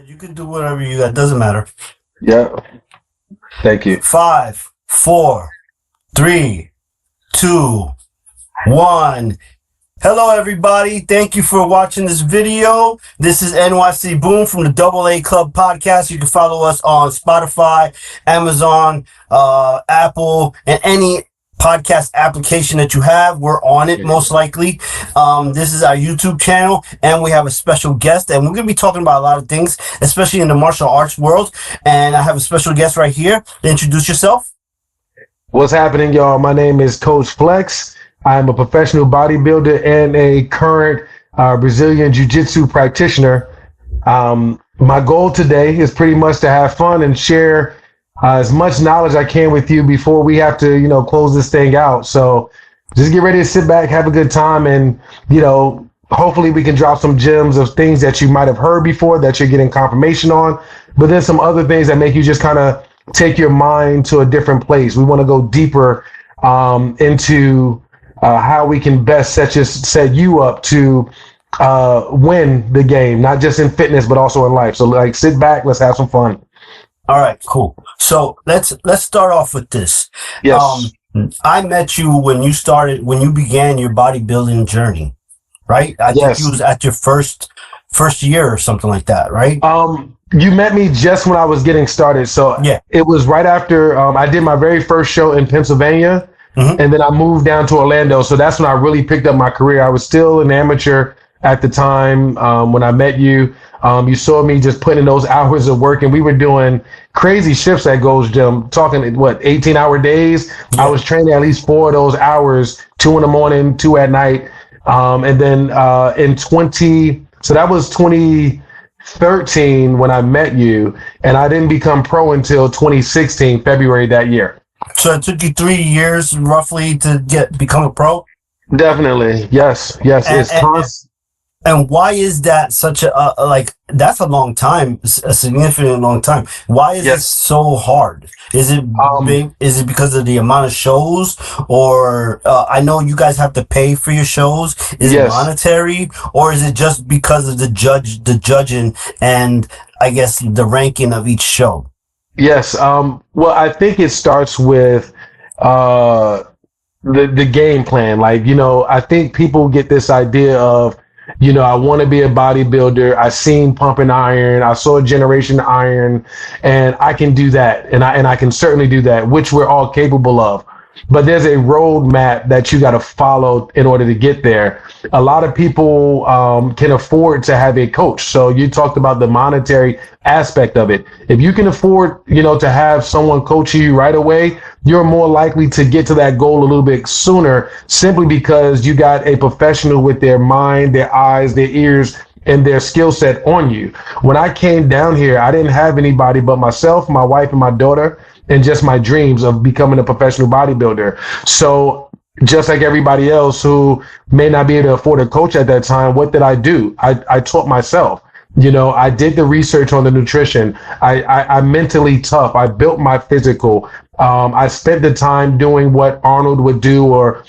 You can do whatever you got. Doesn't matter. Yeah. Thank you. 5, 4, 3, 2, 1. Hello, everybody. Thank you for watching this video. This is nycboom from the Double A Club podcast. You can follow us on Spotify, Amazon, Apple, and any podcast application that you have. We're on it, most likely. This is our YouTube channel, and we have a special guest, and we're going to be talking about a lot of things, especially in the martial arts world. And I have a special guest right here. Introduce yourself. What's happening, y'all? My name is Coach Flex. I'm a professional bodybuilder and a current Brazilian Jiu-Jitsu practitioner. My goal today is pretty much to have fun and share as much knowledge I can with you before we have to, close this thing out. So just get ready to sit back, have a good time, and, hopefully we can drop some gems of things that you might have heard before that you're getting confirmation on, but then some other things that make you just kind of take your mind to a different place. We want to go deeper into how we can best set you up to win the game, not just in fitness, but also in life. So sit back, let's have some fun. All right, cool. So let's start off with this. Yes. I met you when you began your bodybuilding journey, right? I think you was at your first year or something like that, right? You met me just when I was getting started. So yeah, it was right after I did my very first show in Pennsylvania. Mm-hmm. And then I moved down to Orlando. So that's when I really picked up my career. I was still an amateur at the time when I met you. You saw me just putting in those hours of work, and we were doing crazy shifts at Gold's Gym, talking 18-hour days. Yeah. I was training at least 4 of those hours, 2 in the morning, 2 at night. And then so that was 2013 when I met you, and I didn't become pro until 2016, February that year. So it took you 3 years roughly to become a pro? Definitely. Yes. And why is that such that's a long time, a significant long time. Why is it so hard? Is it is it because of the amount of shows, or I know you guys have to pay for your shows. Is it monetary, or is it just because of the judging and I guess the ranking of each show? Yes. Well, I think it starts with the game plan. I think people get this idea of, I want to be a bodybuilder. I seen Pumping Iron. I saw Generation Iron, and I can do that. And I can certainly do that, which we're all capable of. But there's a roadmap that you got to follow in order to get there. A lot of people can afford to have a coach. So you talked about the monetary aspect of it. If you can afford, to have someone coaching you right away, you're more likely to get to that goal a little bit sooner, simply because you got a professional with their mind, their eyes, their ears, and their skill set on you. When I came down here, I didn't have anybody but myself, my wife, and my daughter, and just my dreams of becoming a professional bodybuilder. So just like everybody else who may not be able to afford a coach at that time, what did I do? I taught myself. I did the research on the nutrition. I'm mentally tough. I built my physical. I spent the time doing what Arnold would do or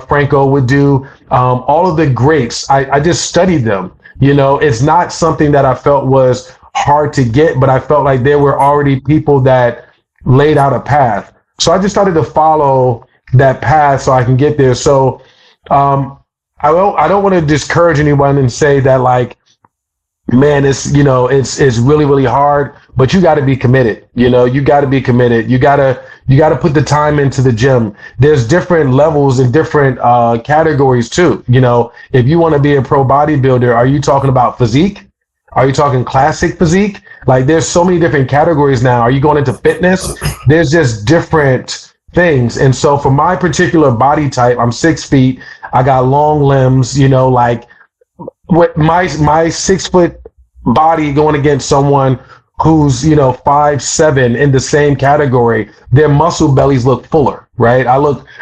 Franco would do. All of the greats, I just studied them. It's not something that I felt was hard to get, but I felt like there were already people that laid out a path. So I just started to follow that path so I can get there. So I don't want to discourage anyone and say that man, it's really, really hard, but you got to be committed. You got to be committed. You got to put the time into the gym. There's different levels and different categories too. If you want to be a pro bodybuilder, are you talking about physique? Are you talking classic physique? There's so many different categories now. Are you going into fitness? There's just different things. And so for my particular body type, I'm 6 feet. I got long limbs, with my 6 foot body going against someone who's, 5'7" in the same category, their muscle bellies look fuller, right?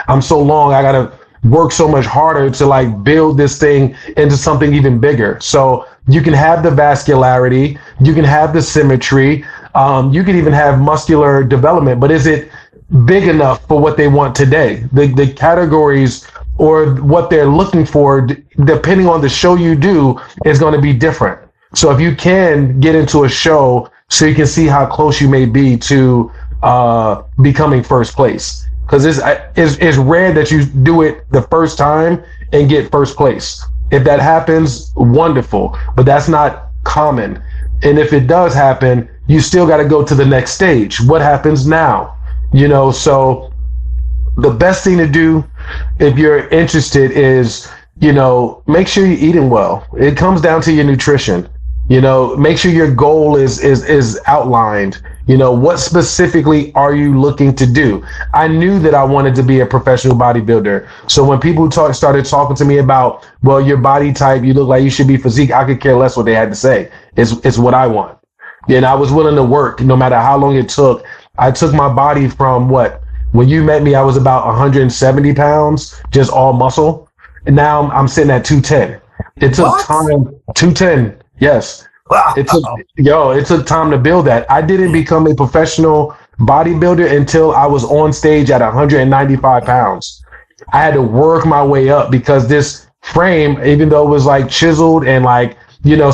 I'm so long, I got to work so much harder to build this thing into something even bigger. So you can have the vascularity, you can have the symmetry, you can even have muscular development, but is it big enough for what they want today? The categories or what they're looking for, depending on the show you do, is going to be different. So if you can get into a show so you can see how close you may be to becoming first place. Because it's rare that you do it the first time and get first place. If that happens, wonderful, but that's not common. And if it does happen, you still got to go to the next stage. What happens now? So the best thing to do if you're interested is, make sure you're eating well. It comes down to your nutrition. Make sure your goal is outlined. What specifically are you looking to do? I knew that I wanted to be a professional bodybuilder. So when people started talking to me about, well, your body type, you look like you should be physique, I could care less what they had to say. It's what I want. And I was willing to work no matter how long it took. I took my body from when you met me, I was about 170 pounds, just all muscle. And now I'm sitting at 210. It took time, 210. Yes. Wow. It took time to build that. I didn't become a professional bodybuilder until I was on stage at 195 pounds. I had to work my way up because this frame, even though it was like chiseled and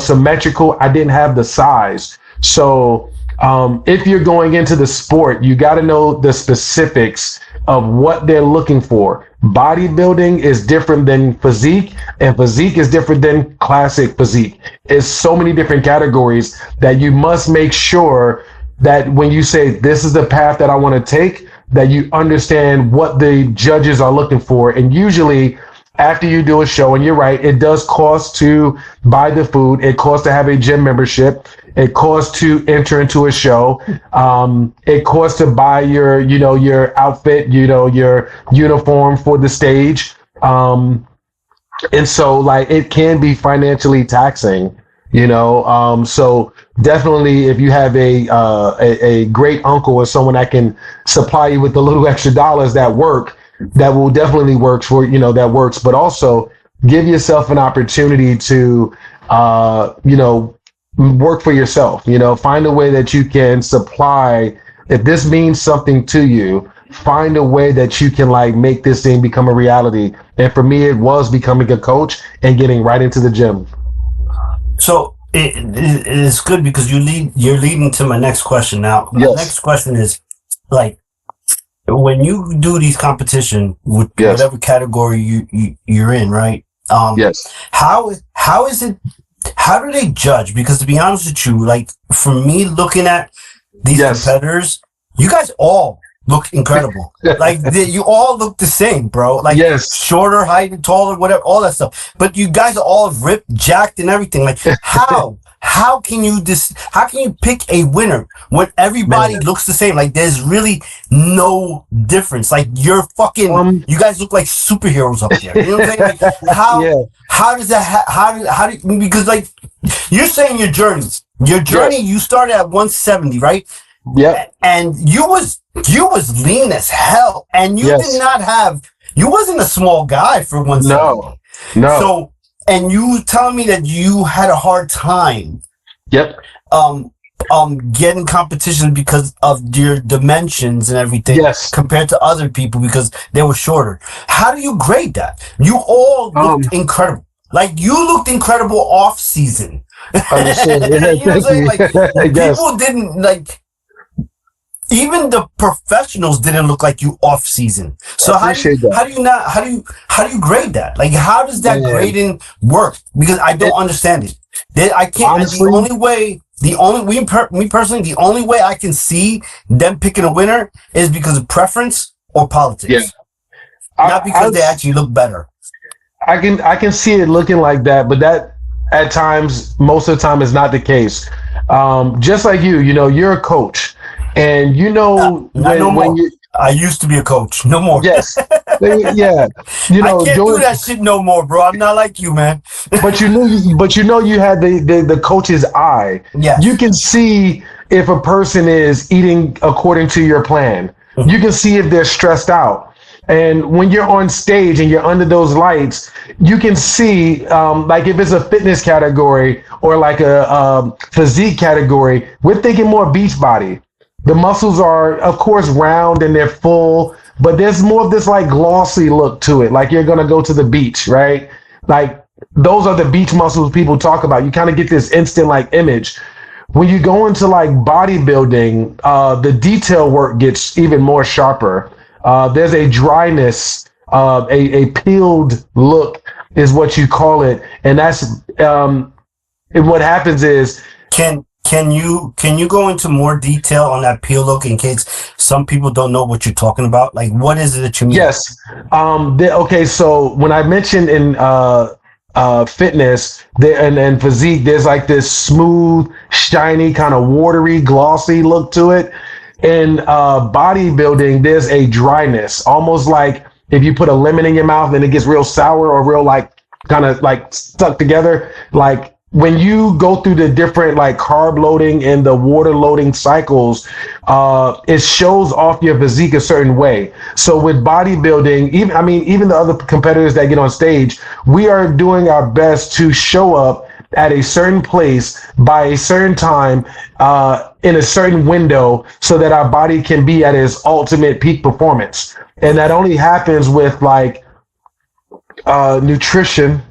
symmetrical, I didn't have the size. So if you're going into the sport, you got to know the specifics of what they're looking for. Bodybuilding is different than physique, and physique is different than classic physique. It's so many different categories that you must make sure that when you say this is the path that I want to take, that you understand what the judges are looking for. And usually after you do a show, and you're right, it does cost to buy the food. It costs to have a gym membership. It costs to enter into a show. It costs to buy your outfit, your uniform for the stage. And so it can be financially taxing, so definitely if you have a great uncle or someone that can supply you with the little extra dollars that will definitely work for, that works, but also give yourself an opportunity to, work for yourself, find a way that you can supply. If this means something to you, find a way that you can make this thing become a reality. And for me, it was becoming a coach and getting right into the gym. So it is good because you're leading to my next question. Now, my next question is when you do these competition with whatever category you're in, right? Yes. How is it? How do they judge? Because to be honest with you, for me looking at these competitors, you guys all look incredible. You all look the same, bro. Shorter, height, taller, whatever, all that stuff. But you guys are all ripped, jacked, and everything. How can you pick a winner when everybody looks the same? There's really no difference. You guys look like superheroes up there. You know what I'm saying? How does that, how do because you're saying your journey, you started at 170, right? Yeah. And you was lean as hell. And you did not you wasn't a small guy for 170. No. So, and you telling me that you had a hard time getting competition because of your dimensions and everything compared to other people because they were shorter. How do you grade that? You all looked incredible. You looked incredible off season. Understood. You know what I'm saying? People didn't even the professionals didn't look like you off season. So how do you grade that? How does that grading work? Because I don't understand it. I can't. Honestly, me personally, the only way I can see them picking a winner is because of preference or politics. Yeah. Not because they actually look better. I can see it looking like that, but that at times, most of the time, is not the case. Just like you're a coach. And I used to be a coach. No more. Yes. Yeah. I can't do that shit no more, bro. I'm not like you, man. But you had the coach's eye. Yeah. You can see if a person is eating according to your plan. Mm-hmm. You can see if they're stressed out. And when you're on stage and you're under those lights, you can see, if it's a fitness category or a physique category, we're thinking more beach body. The muscles are, of course, round and they're full, but there's more of this glossy look to it. You're going to go to the beach, right? those are the beach muscles people talk about. You kind of get this instant like image. When you go into like bodybuilding, the detail work gets even more sharper. There's a dryness, a peeled look is what you call it, and that's and what happens is Can you go into more detail on that peel look in case some people don't know what you're talking about? Like, what is it that you mean? yes. Okay, so when I mentioned in fitness and physique, there's like this smooth, shiny, kind of watery, glossy look to it. In bodybuilding, there's a dryness, almost like if you put a lemon in your mouth and it gets real sour or real like kind of like stuck together. Like when you go through the different like carb loading and the water loading cycles, it shows off your physique a certain way. So with bodybuilding, even the other competitors that get on stage, we are doing our best to show up at a certain place by a certain time in a certain window so that our body can be at its ultimate peak performance. And that only happens with like nutrition.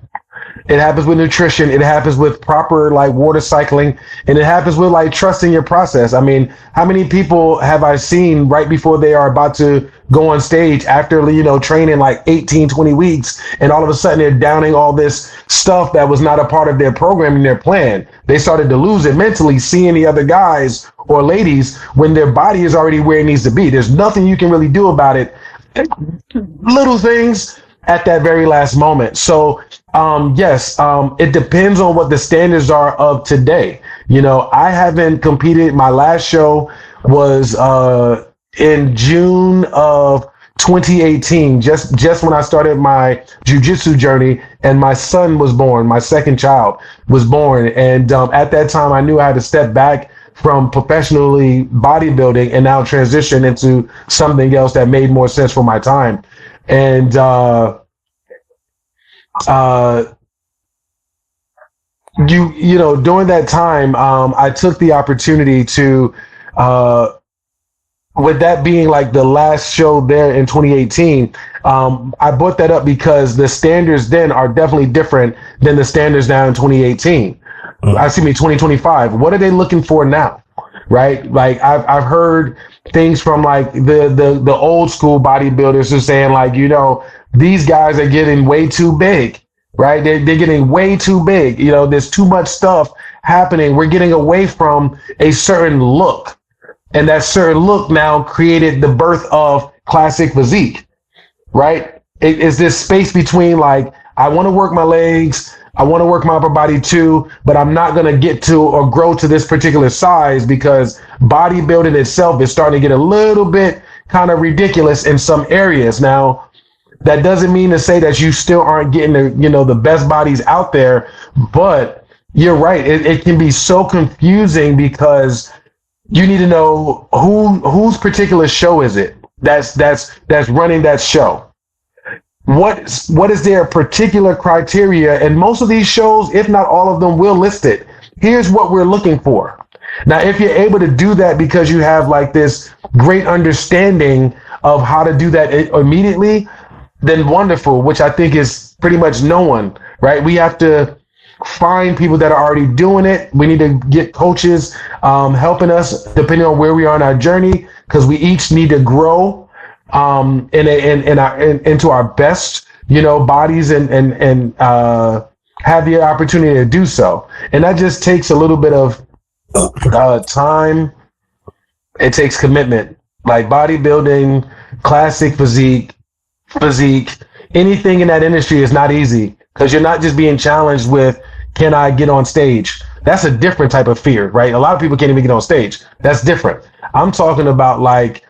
It happens with nutrition. It happens with proper like water cycling, and it happens with like trusting your process. I mean, how many people have I seen right before they are about to go on stage after, training like 18, 20 weeks, and all of a sudden they're downing all this stuff that was not a part of their programming, their plan. They started to lose it mentally, seeing the other guys or ladies when their body is already where it needs to be. There's nothing you can really do about it. Little things at that very last moment. So yes, it depends on what the standards are of today. I haven't competed. My last show was in June of 2018, just when I started my jiu-jitsu journey, and my son was born. My second child was born, and at that time I knew I had to step back from professionally bodybuilding and now transition into something else that made more sense for my time. And during that time, I took the opportunity to, with that being like the last show there in 2018, I brought that up because the standards then are definitely different than the standards now in 2018. Excuse me, 2025. What are they looking for now? Right? Like I've heard things from like the old school bodybuilders who are saying like, these guys are getting way too big, right? They're getting way too big. There's too much stuff happening. We're getting away from a certain look, and that certain look now created the birth of classic physique, right? It is this space between like, I want to work my legs, I want to work my upper body too, but I'm not going to get to or grow to this particular size because bodybuilding itself is starting to get a little bit kind of ridiculous in some areas. Now, that doesn't mean to say that you still aren't getting the best bodies out there, but you're right. It can be so confusing because you need to know whose particular show is it that's running that show. What is their particular criteria? And most of these shows, if not all of them, will list it. Here's what we're looking for. Now, if you're able to do that because you have like this great understanding of how to do that immediately, then wonderful, which I think is pretty much no one, right? We have to find people that are already doing it. We need to get coaches helping us depending on where we are in our journey, because we each need to grow into our best, bodies and have the opportunity to do so. And that just takes a little bit of time. It takes commitment. Like bodybuilding, classic physique, anything in that industry is not easy because you're not just being challenged with, can I get on stage? That's a different type of fear, right? A lot of people can't even get on stage. That's different. I'm talking about like,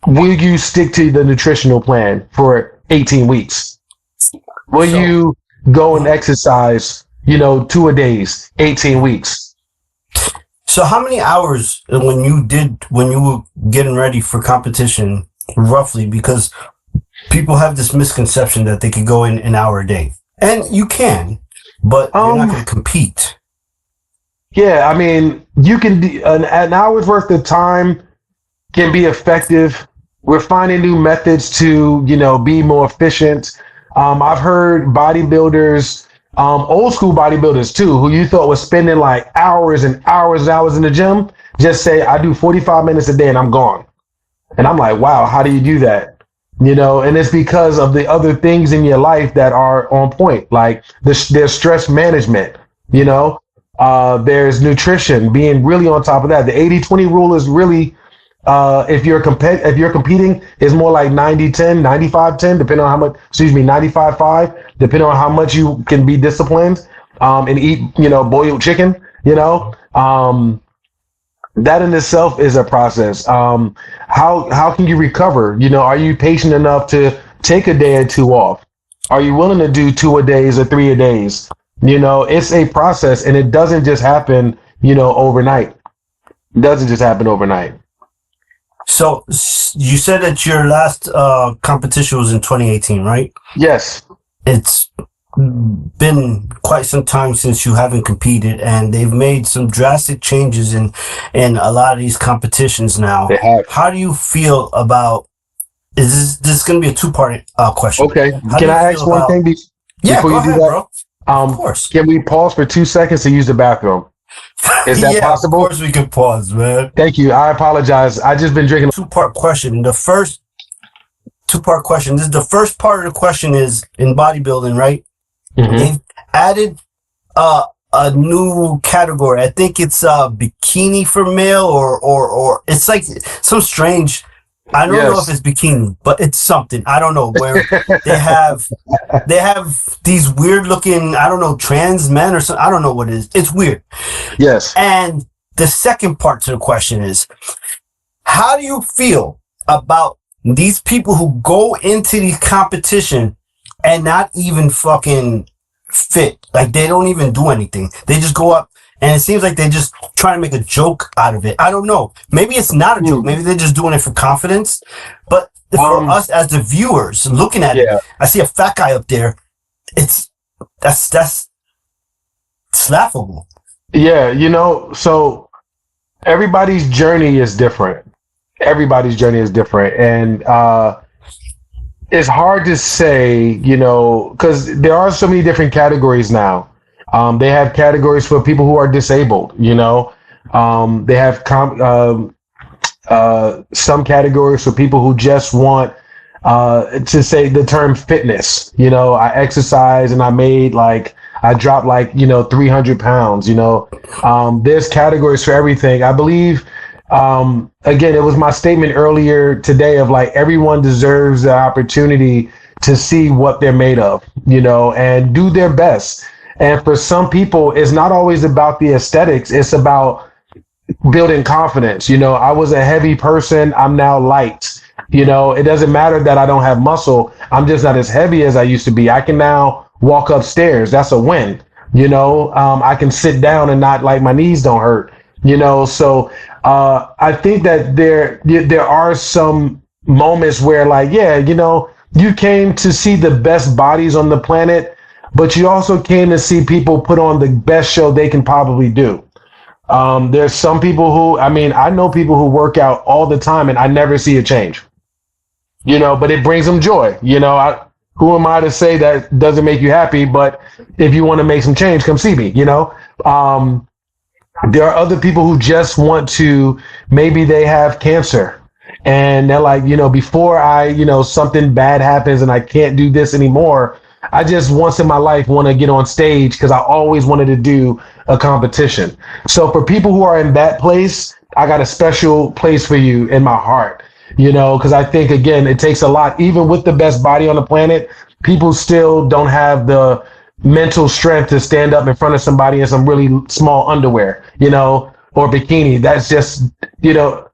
will you stick to the nutritional plan for 18 weeks? Will you go and exercise, 2 a days, 18 weeks? So how many hours when you were getting ready for competition, roughly? Because people have this misconception that they could go in an hour a day, and you can, but you're not going to compete. Yeah, I mean, you can an hour's worth of time can be effective. We're finding new methods to, be more efficient. I've heard bodybuilders Old school bodybuilders too, who you thought was spending like hours and hours and hours in the gym, just say, I do 45 minutes a day and I'm gone. And I'm like, wow, how do you do that? You know, and it's because of the other things in your life that are on point, like there's stress management, you know, there's nutrition, being really on top of that. The 80-20 rule is really, if you're competing, is more like 90-10, 95-10, depending on how much, 95-5, depending on how much you can be disciplined, and eat, you know, boiled chicken, you know, that in itself is a process. How can you recover? You know, are you patient enough to take a day or two off? Are you willing to do 2 a days or 3 a days? You know, it's a process, and it doesn't just happen, you know, overnight. It doesn't just happen overnight. So you said that your last competition was in 2018, right? Yes. It's been quite some time since you haven't competed, and they've made some drastic changes in a lot of these competitions now. They have. How do you feel about, is this going to be a two-part question? Okay. Can I ask one thing before you do that? Bro. Of course. Can we pause for 2 seconds to use the bathroom? Is that possible? Of course we can pause, man. Thank you. I apologize. I just been drinking. Two-part question. The first two-part question. This is the first part of the question is in bodybuilding, right? Mm-hmm. They've added a new category. I think it's bikini for male or it's like some strange. I don't know if it's bikini, but it's something. I don't know where they have these weird looking, I don't know, trans men or something. I don't know what it is. It's weird. Yes. And the second part to the question is, how do you feel about these people who go into the competition and not even fucking fit? Like, they don't even do anything. They just go up, and it seems like they just try to make a joke out of it. I don't know. Maybe it's not a joke. Maybe they're just doing it for confidence. But for us as the viewers looking at it, I see a fat guy up there. That's laughable. Yeah, you know, so everybody's journey is different. Everybody's journey is different. And it's hard to say, you know, because there are so many different categories now. They have categories for people who are disabled, you know. They have some categories for people who just want to say the term fitness. You know, I exercise and I dropped like, you know, 300 pounds, you know. There's categories for everything. I believe, again, it was my statement earlier today of like, everyone deserves the opportunity to see what they're made of, you know, and do their best. And for some people, it's not always about the aesthetics. It's about building confidence. You know, I was a heavy person. I'm now light. You know, it doesn't matter that I don't have muscle. I'm just not as heavy as I used to be. I can now walk upstairs. That's a win. You know, I can sit down and not like my knees don't hurt. You know, so I think that there are some moments where like, yeah, you know, you came to see the best bodies on the planet, but you also came to see people put on the best show they can probably do. There's some people who, I mean, I know people who work out all the time and I never see a change, you know, but it brings them joy. You know, who am I to say that doesn't make you happy? But if you want to make some change, come see me, you know. There are other people who just want to, maybe they have cancer and they're like, you know, before something bad happens and I can't do this anymore, I just once in my life want to get on stage because I always wanted to do a competition. So for people who are in that place, I got a special place for you in my heart, you know, because I think, again, it takes a lot. Even with the best body on the planet, people still don't have the mental strength to stand up in front of somebody in some really small underwear, you know, or bikini. That's just, you know,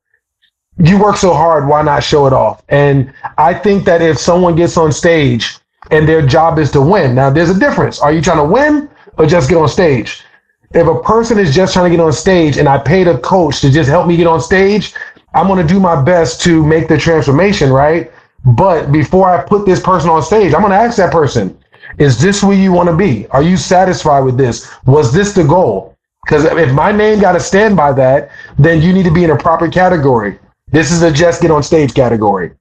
you work so hard, why not show it off? And I think that if someone gets on stage and their job is to win. Now, there's a difference. Are you trying to win or just get on stage? If a person is just trying to get on stage and I paid a coach to just help me get on stage, I'm going to do my best to make the transformation, right? But before I put this person on stage, I'm going to ask that person, is this where you want to be? Are you satisfied with this? Was this the goal? Because if my name got to stand by that, then you need to be in a proper category. This is a just get on stage category,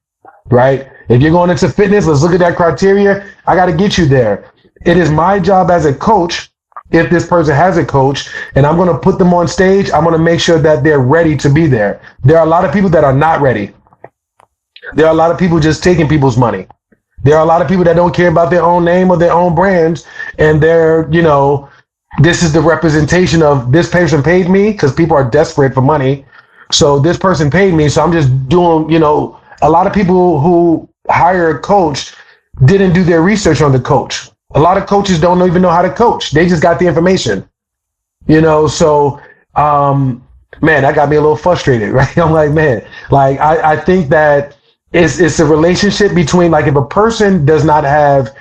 right? If you're going into fitness, let's look at that criteria. I got to get you there. it is my job as a coach, if this person has a coach and I'm going to put them on stage, I'm going to make sure that they're ready to be there. There are a lot of people that are not ready. There are a lot of people just taking people's money. There are a lot of people that don't care about their own name or their own brands. And they're, you know, this is the representation of this person paid me, because people are desperate for money. So this person paid me. So I'm just doing, you know, a lot of people who hire a coach didn't do their research on the coach. A lot of coaches don't even know how to coach. They just got the information, you know? So, man, that got me a little frustrated, right? I'm like, man, like, I think that it's a relationship between, like, if a person does not have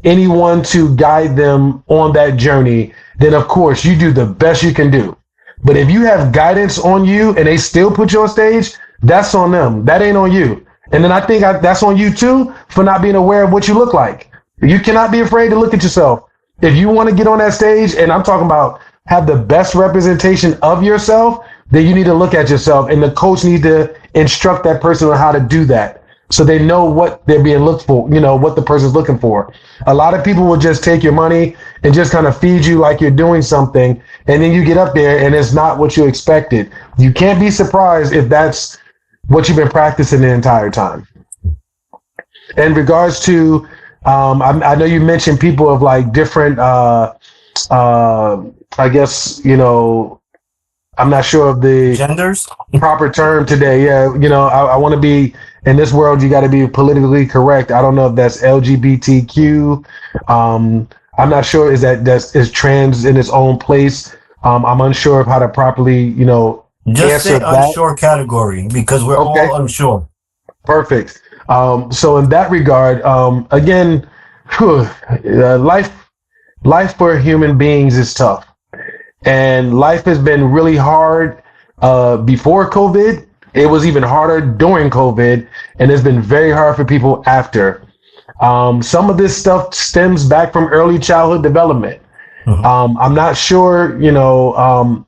anyone to guide them on that journey, then of course you do the best you can do. But if you have guidance on you and they still put you on stage, that's on them. That ain't on you. And then I think that's on you too, for not being aware of what you look like. You cannot be afraid to look at yourself. If you want to get on that stage, and I'm talking about have the best representation of yourself, then you need to look at yourself, and the coach needs to instruct that person on how to do that, so they know what they're being looked for, you know, what the person's looking for. A lot of people will just take your money and just kind of feed you like you're doing something, and then you get up there and it's not what you expected. You can't be surprised if that's what you've been practicing the entire time. In regards to, I know you mentioned people of like different, I guess, you know, I'm not sure of the genders proper term today. Yeah, you know, I want to be, in this world, you got to be politically correct. I don't know if that's LGBTQ. I'm not sure is trans in its own place. I'm unsure of how to properly, you know, just say unsure category, because we're all unsure. Perfect. So in that regard, again, life for human beings is tough, and life has been really hard before COVID. It was even harder during COVID, and it's been very hard for people after. Some of this stuff stems back from early childhood development. Mm-hmm. I'm not sure, you know,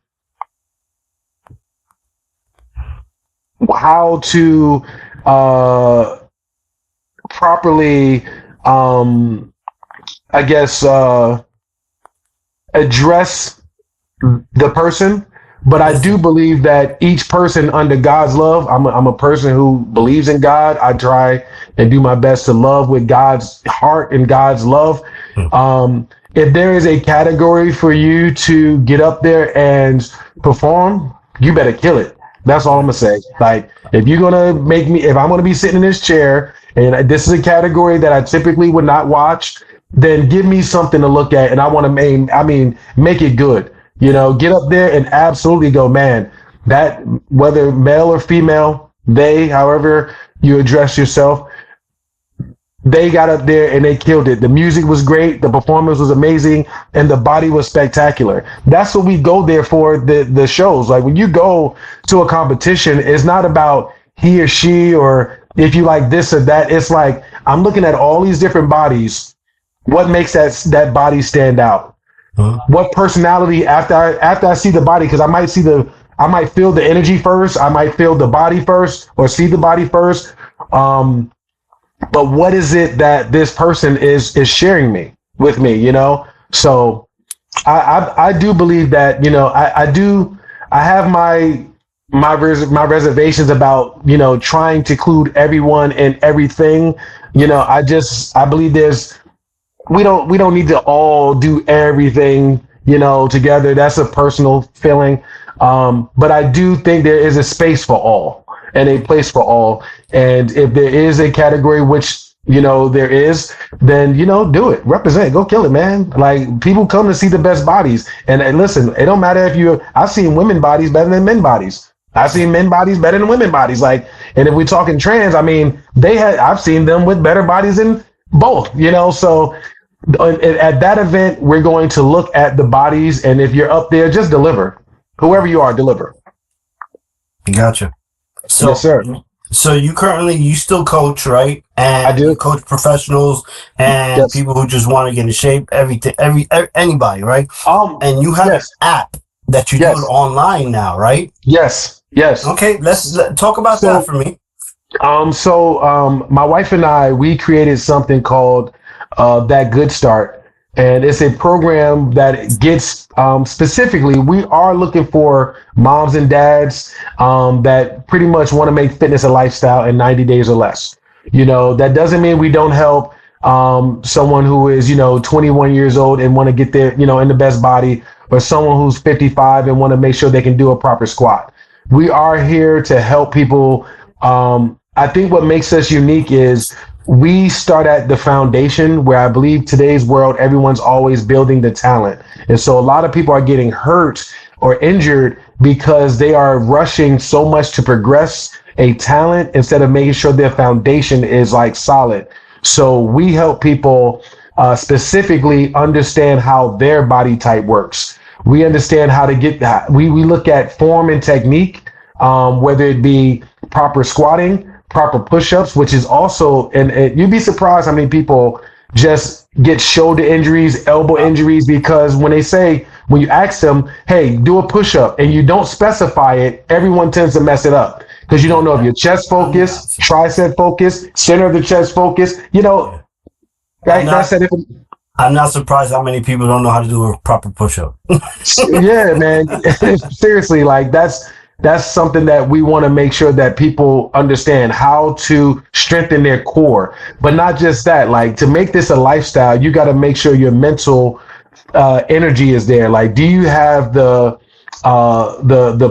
how to properly, I guess, address the person. But I do believe that each person under God's love, I'm a person who believes in God. I try and do my best to love with God's heart and God's love. If there is a category for you to get up there and perform, you better kill it. That's all I'm gonna say. Like, if you're gonna make me, if I'm gonna be sitting in this chair and this is a category that I typically would not watch, then give me something to look at, and I want to make it good. You know, get up there and absolutely go, man, that, whether male or female, they, however you address yourself, they got up there and they killed it. The music was great, the performance was amazing, and the body was spectacular. That's what we go there for, the shows. Like, when you go to a competition, it's not about he or she or if you like this or that. It's like, I'm looking at all these different bodies. What makes that body stand out? What personality after I see the body, because I might feel the energy first, I might feel the body first, or see the body first. But what is it that this person is sharing with me, you know? So I do believe that, you know, I have my reservations about, you know, trying to include everyone and everything. You know, I believe we don't need to all do everything, you know, together. That's a personal feeling. But I do think there is a space for all and a place for all. And if there is a category, which, you know, there is, then, you know, do it, represent, go kill it, man. Like, people come to see the best bodies. And listen, it don't matter if I've seen women bodies better than men bodies. I've seen men bodies better than women bodies. Like, and if we're talking trans, I mean, I've seen them with better bodies than both, you know. So at that event, we're going to look at the bodies, and if you're up there, just deliver. Whoever you are, deliver. Gotcha. So, yes, sir. So you still coach, right? And I do. You coach professionals and Yes. people who just want to get in shape. Anybody, right? And you have an app that you do it online now, right? Yes. Okay, let's talk about that for me. So my wife and I, we created something called That Good Start. And it's a program that gets specifically, we are looking for moms and dads that pretty much want to make fitness a lifestyle in 90 days or less. That doesn't mean we don't help someone who is, 21 years old and want to get there, in the best body, or someone who's 55 and want to make sure they can do a proper squat. We are here to help people. I think what makes us unique is we start at the foundation, where I believe today's world, everyone's always building the talent. And so a lot of people are getting hurt or injured because they are rushing so much to progress a talent instead of making sure their foundation is like solid. So we help people specifically understand how their body type works. We understand how to get that. We look at form and technique, whether it be proper squatting, proper push-ups, which is also, and you'd be surprised how many people just get shoulder injuries, elbow injuries, because when you ask them, hey, do a push-up, and you don't specify it, everyone tends to mess it up because you don't know if your chest focus, tricep focus, center of the chest focus, I'm not surprised how many people don't know how to do a proper push-up. Yeah, man. Seriously, like that's something that we want to make sure that people understand, how to strengthen their core. But not just that, like, to make this a lifestyle, you got to make sure your mental energy is there. Like, do you have the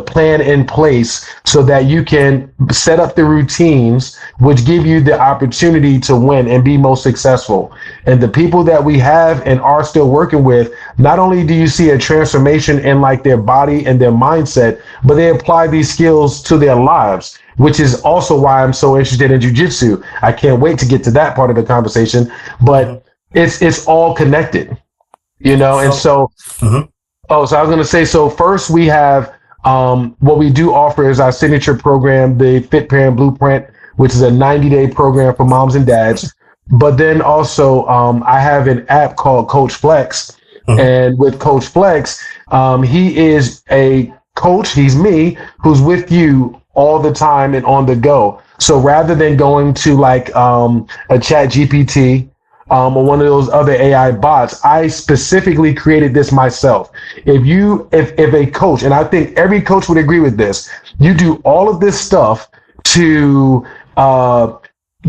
plan in place so that you can set up the routines which give you the opportunity to win and be most successful? And the people that we have and are still working with, not only do you see a transformation in like their body and their mindset, but they apply these skills to their lives, which is also why I'm so interested in jiu-jitsu. I can't wait to get to that part of the conversation, but it's all connected, and so Oh, so I was going to say, so first we have what we do offer is our signature program, the Fit Parent Blueprint, which is a 90-day program for moms and dads. But then also I have an app called Coach Flex. And with Coach Flex, he is a coach. He's me, who's with you all the time and on the go. So rather than going to like a Chat GPT, or one of those other AI bots, I specifically created this myself. If a coach, and I think every coach would agree with this, you do all of this stuff to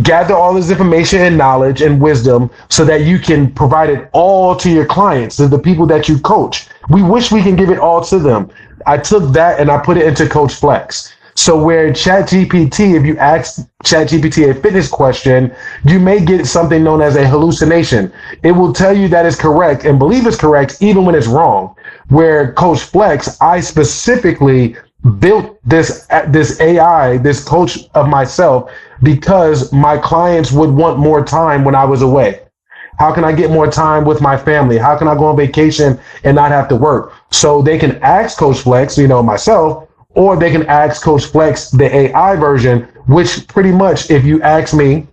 gather all this information and knowledge and wisdom so that you can provide it all to your clients, to the people that you coach. We wish we can give it all to them. I took that and I put it into Coach Flex. So where ChatGPT, if you ask ChatGPT a fitness question, you may get something known as a hallucination. It will tell you that it's correct and believe it's correct even when it's wrong. Where Coach Flex, I specifically built this AI, this coach of myself, because my clients would want more time when I was away. How can I get more time with my family? How can I go on vacation and not have to work? So they can ask Coach Flex, myself, or they can ask Coach Flex, the AI version, which pretty much, if you ask me,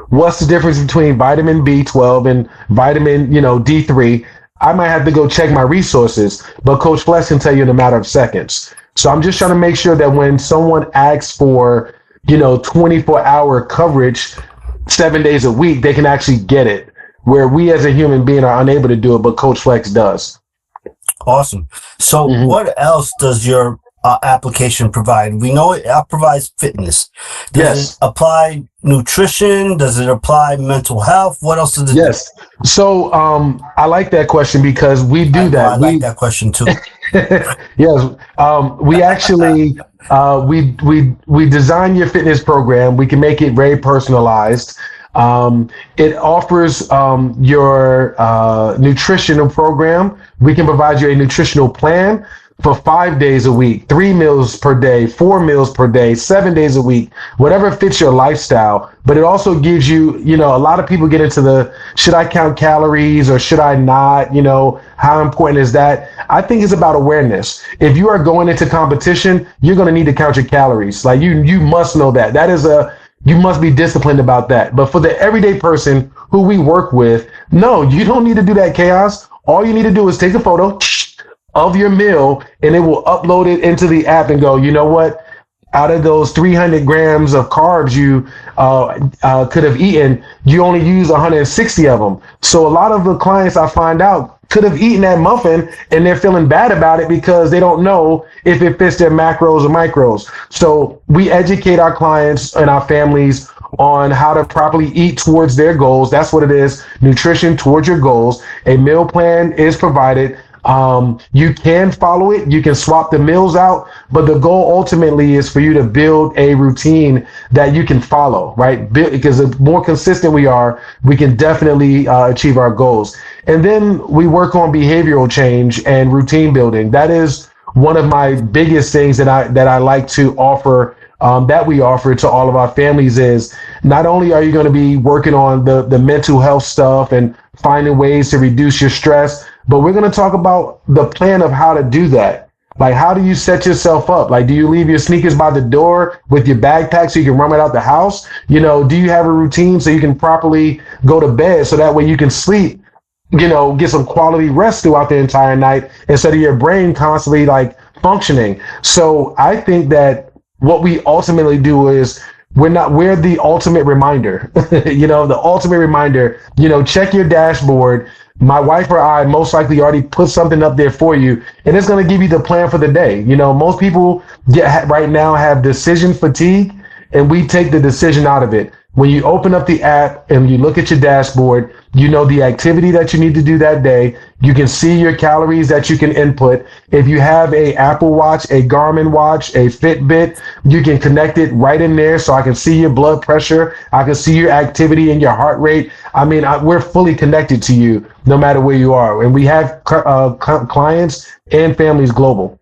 what's the difference between vitamin B12 and vitamin, D3, I might have to go check my resources, but Coach Flex can tell you in a matter of seconds. So I'm just trying to make sure that when someone asks for, 24-hour coverage, 7 days a week, they can actually get it, where we as a human being are unable to do it, but Coach Flex does. Awesome. So what else does your application provide? We know it provides fitness. Does it apply nutrition? Does it apply mental health? What else does it do? So I like that question because we do that. I like that question too. Yes. We actually we design your fitness program. We can make it very personalized. It offers your nutritional program. We can provide you a nutritional plan for 5 days a week, 3 meals per day, 4 meals per day, 7 days a week, whatever fits your lifestyle. But it also gives you, a lot of people get into should I count calories or should I not? How important is that? I think it's about awareness. If you are going into competition, you're going to need to count your calories. Like you must know that. You must be disciplined about that. But for the everyday person who we work with, no, you don't need to do that chaos. All you need to do is take a photo of your meal and it will upload it into the app and go, you know what? out of those 300 grams of carbs you could have eaten, you only use 160 of them. So a lot of the clients I find out could have eaten that muffin and they're feeling bad about it because they don't know if it fits their macros or micros. So we educate our clients and our families on how to properly eat towards their goals. That's what it is. Nutrition towards your goals. A meal plan is provided. You can follow it. You can swap the meals out, but the goal ultimately is for you to build a routine that you can follow, right? Because the more consistent we are, we can definitely achieve our goals. And then we work on behavioral change and routine building. That is one of my biggest things that I like to offer, that we offer to all of our families. Is not only are you going to be working on the mental health stuff and finding ways to reduce your stress, but we're going to talk about the plan of how to do that. Like, how do you set yourself up? Like, do you leave your sneakers by the door with your backpack so you can run right out the house? You know, do you have a routine so you can properly go to bed so that way you can sleep, you know, get some quality rest throughout the entire night instead of your brain constantly like functioning? So I think that what we ultimately do is we're the ultimate reminder, you know, the ultimate reminder, you know, check your dashboard. My wife or I most likely already put something up there for you, and it's going to give you the plan for the day. You know, most people right now have decision fatigue, and we take the decision out of it. When you open up the app and you look at your dashboard, you know the activity that you need to do that day. You can see your calories that you can input. If you have a Apple Watch, a Garmin watch, a Fitbit, you can connect it right in there so I can see your blood pressure. I can see your activity and your heart rate. I mean, we're fully connected to you no matter where you are. And we have clients and families global.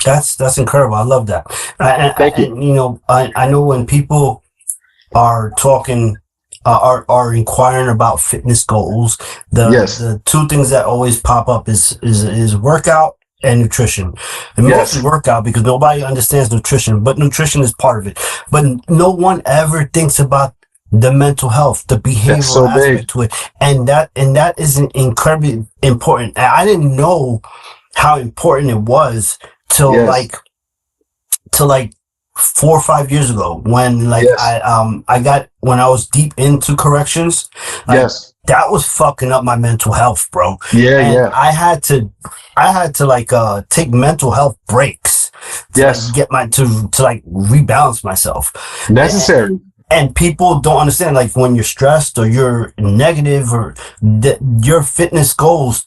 That's incredible. I love that. Thank you. And, you know, I know when people are talking, are inquiring about fitness goals, the two things that always pop up is workout and nutrition. And mostly workout, because nobody understands nutrition, but nutrition is part of it. But no one ever thinks about the mental health, the behavioral aspect to it. And that is incredibly important. And I didn't know how important it was till like 4 or 5 years ago, when I got, when I was deep into corrections, that was fucking up my mental health, bro. I had to like take mental health breaks to like, get to like rebalance myself. Necessary. And people don't understand, like, when you're stressed or you're negative or your fitness goals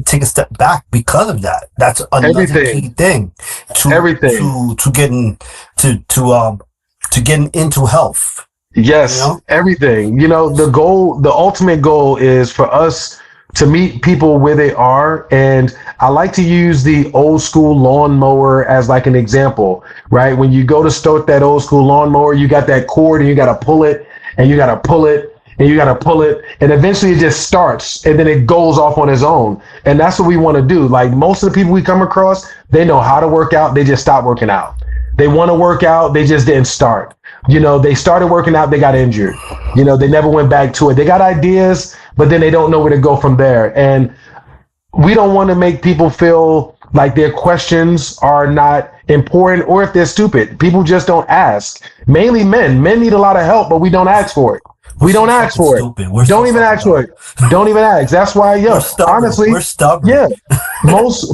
take a step back because of that. That's another key thing to getting into health. Yes, you know? Everything. You know, the ultimate goal is for us to meet people where they are. And I like to use the old school lawnmower as like an example, right? When you go to start that old school lawnmower, you got that cord and you got to pull it and you got to pull it and you got to pull it, and eventually it just starts and then it goes off on its own. And that's what we want to do. Like, most of the people we come across, they know how to work out. They just stopped working out. They want to work out. They just didn't start. You know, they started working out. They got injured. You know, they never went back to it. They got ideas, but then they don't know where to go from there. And we don't want to make people feel like their questions are not important, or if they're stupid. People just don't ask. Mainly men. Men need a lot of help, but we don't ask for it. We don't ask for it. Don't even ask for it. Don't even ask. That's why, honestly, we're stubborn. Yeah, most.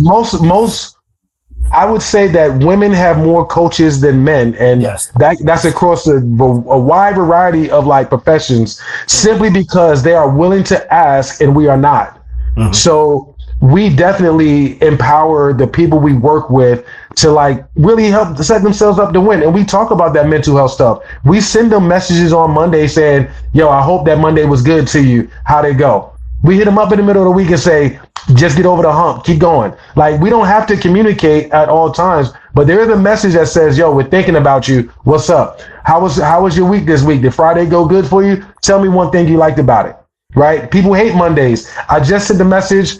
I would say that women have more coaches than men, and that's across a wide variety of like professions, simply because they are willing to ask and we are not. Mm-hmm. So we definitely empower the people we work with to like really help set themselves up to win. And we talk about that mental health stuff. We send them messages on Monday saying, yo, I hope that Monday was good to you. How'd it go? We hit them up in the middle of the week and say, just get over the hump, keep going. Like, we don't have to communicate at all times, but there is a message that says, yo, we're thinking about you. What's up? How was your week this week? Did Friday go good for you? Tell me one thing you liked about it, right? People hate Mondays. I just sent the message.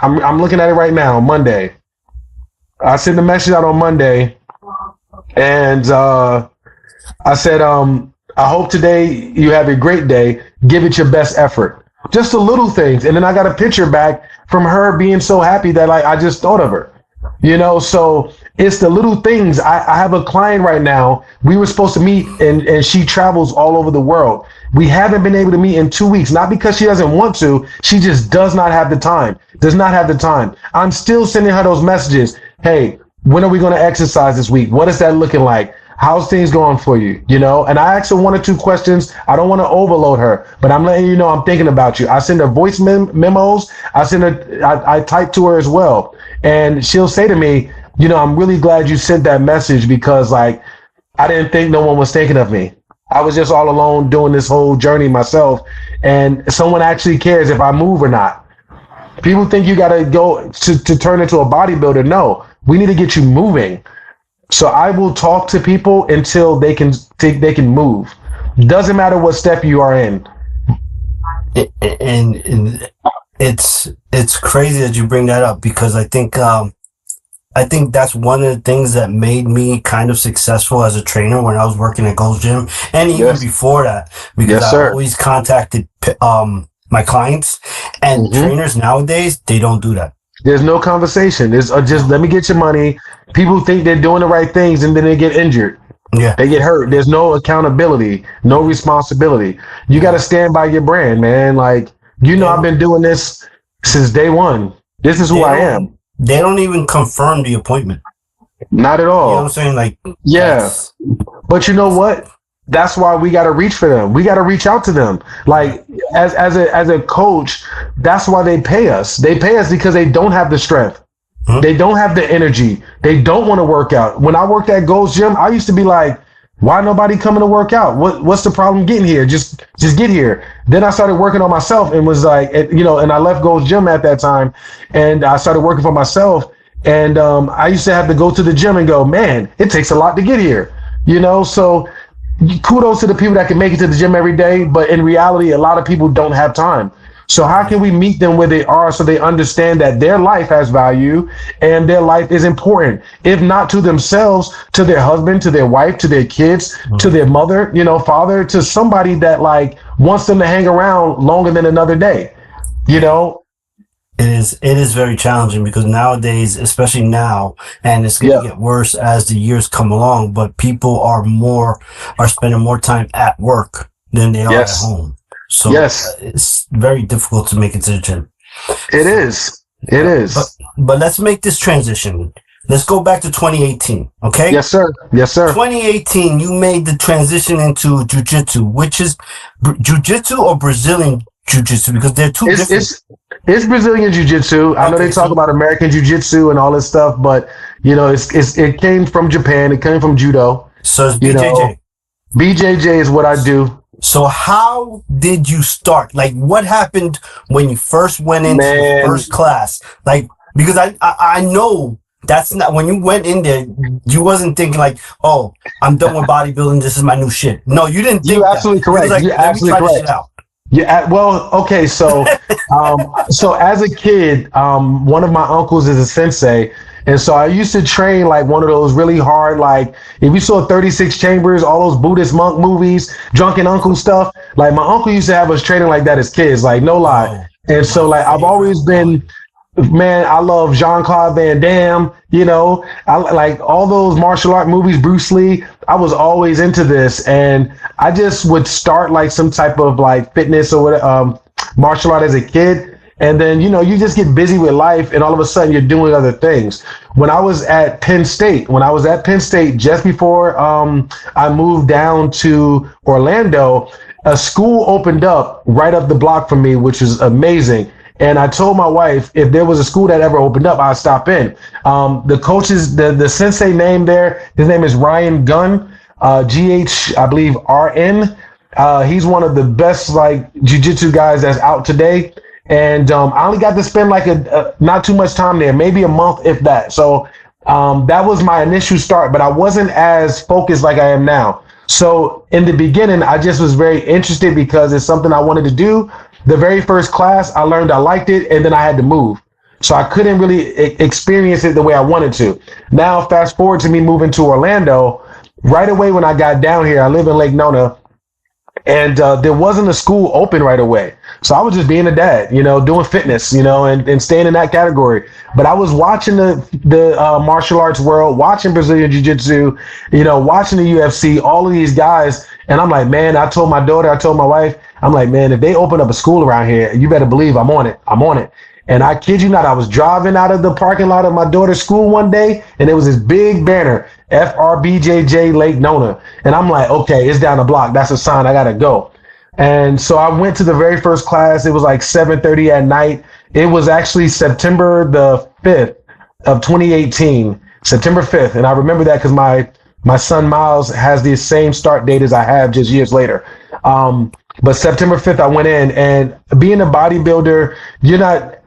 I'm looking at it right now, Monday. I sent the message out on Monday, and I said, I hope today you have a great day. Give it your best effort. Just the little things. And then I got a picture back from her being so happy that like I just thought of her. You know, so it's the little things. I have a client right now. We were supposed to meet, and she travels all over the world. We haven't been able to meet in 2 weeks, not because she doesn't want to. She just does not have the time. Does not have the time. I'm still sending her those messages. Hey, when are we going to exercise this week? What is that looking like? How's things going for you? You know, and I ask her one or two questions. I don't want to overload her, but I'm letting you know I'm thinking about you. I send her voice memos. I type to her as well. And she'll say to me, you know, I'm really glad you sent that message because, like, I didn't think no one was thinking of me. I was just all alone doing this whole journey myself. And someone actually cares if I move or not. People think you got to go to turn into a bodybuilder. No, we need to get you moving. So I will talk to people until they can move. Doesn't matter what step you are in. And it's crazy that you bring that up because I think that's one of the things that made me kind of successful as a trainer when I was working at Gold's Gym, and even before that, because I always contacted my clients, and trainers nowadays, they don't do that. There's no conversation. It's just let me get your money. People think they're doing the right things and then they get injured. Yeah. They get hurt. There's no accountability, no responsibility. You got to stand by your brand, man. Like, you know, I've been doing this since day one. This is who I am. They don't even confirm the appointment. Not at all. You know what I'm saying? Like, yeah. But you know what? That's why we got to reach for them. We got to reach out to them. Like, as a coach, that's why they pay us. They pay us because they don't have the strength. They don't have the energy. They don't want to work out. When I worked at Gold's Gym, I used to be like, why nobody coming to work out? What's the problem getting here? Just get here. Then I started working on myself and was like, you know, and I left Gold's Gym at that time and I started working for myself. And I used to have to go to the gym and go, man, it takes a lot to get here. You know, so kudos to the people that can make it to the gym every day. But in reality, a lot of people don't have time. So how can we meet them where they are so they understand that their life has value and their life is important, if not to themselves, to their husband, to their wife, to their kids, to their mother, you know, father, to somebody that like wants them to hang around longer than another day, you know? It is very challenging because nowadays, especially now, and it's going to get worse as the years come along, but people are spending more time at work than they are at home. So it's very difficult to make it to the gym. It is. But let's make this transition. Let's go back to 2018, okay? Yes, sir. 2018, you made the transition into jiu-jitsu, which is jiu-jitsu or Brazilian jiu-jitsu, because they're two different. It's Brazilian jiu-jitsu. I know they talk about American jiu-jitsu and all this stuff, but you know, it came from Japan. It came from judo. So it's BJJ. You know, BJJ is what I do. So how did you start? Like, what happened when you first went into the first class? Like, because I know that's not, when you went in there, you wasn't thinking like, oh, I'm done with bodybuilding. This is my new shit. No, you didn't think You're absolutely correct. Like, You're absolutely correct. Yeah. Well, okay. So, so as a kid, one of my uncles is a sensei. And so I used to train like one of those really hard, like if you saw 36 Chambers, all those Buddhist monk movies, Drunken Uncle stuff, like my uncle used to have us training like that as kids, like no lie. And so like I've always been, man, I love Jean-Claude Van Damme, you know, I like all those martial art movies, Bruce Lee. I was always into this, and I just would start like some type of like fitness or whatever, martial art as a kid. And then, you know, you just get busy with life and all of a sudden you're doing other things. When I was at Penn State, just before I moved down to Orlando, a school opened up right up the block from me, which is amazing. And I told my wife, if there was a school that ever opened up, I'd stop in. The coaches, the sensei name there, his name is Ryan Gunn, GH, I believe, RN. He's one of the best like jiu-jitsu guys that's out today. And I only got to spend like not too much time there, maybe a month, if that. So that was my initial start, but I wasn't as focused like I am now. So in the beginning, I just was very interested because it's something I wanted to do. The very first class, I learned I liked it, and then I had to move. So I couldn't really experience it the way I wanted to. Now, fast forward to me moving to Orlando. Right away when I got down here, I live in Lake Nona. And there wasn't a school open right away. So I was just being a dad, doing fitness, and staying in that category. But I was watching the martial arts world, watching Brazilian Jiu-Jitsu, watching the UFC, all of these guys. And I'm like, man, I told my daughter, I told my wife, I'm like, man, if they open up a school around here, you better believe I'm on it. I'm on it. And I kid you not, I was driving out of the parking lot of my daughter's school one day, and there was this big banner, FRBJJ Lake Nona. And I'm like, okay, it's down the block. That's a sign. I got to go. And so I went to the very first class. It was like 7:30 at night. It was actually September the 5th of 2018, September 5th. And I remember that because my son Miles has the same start date as I have just years later. But September 5th, I went in, and being a bodybuilder, you're not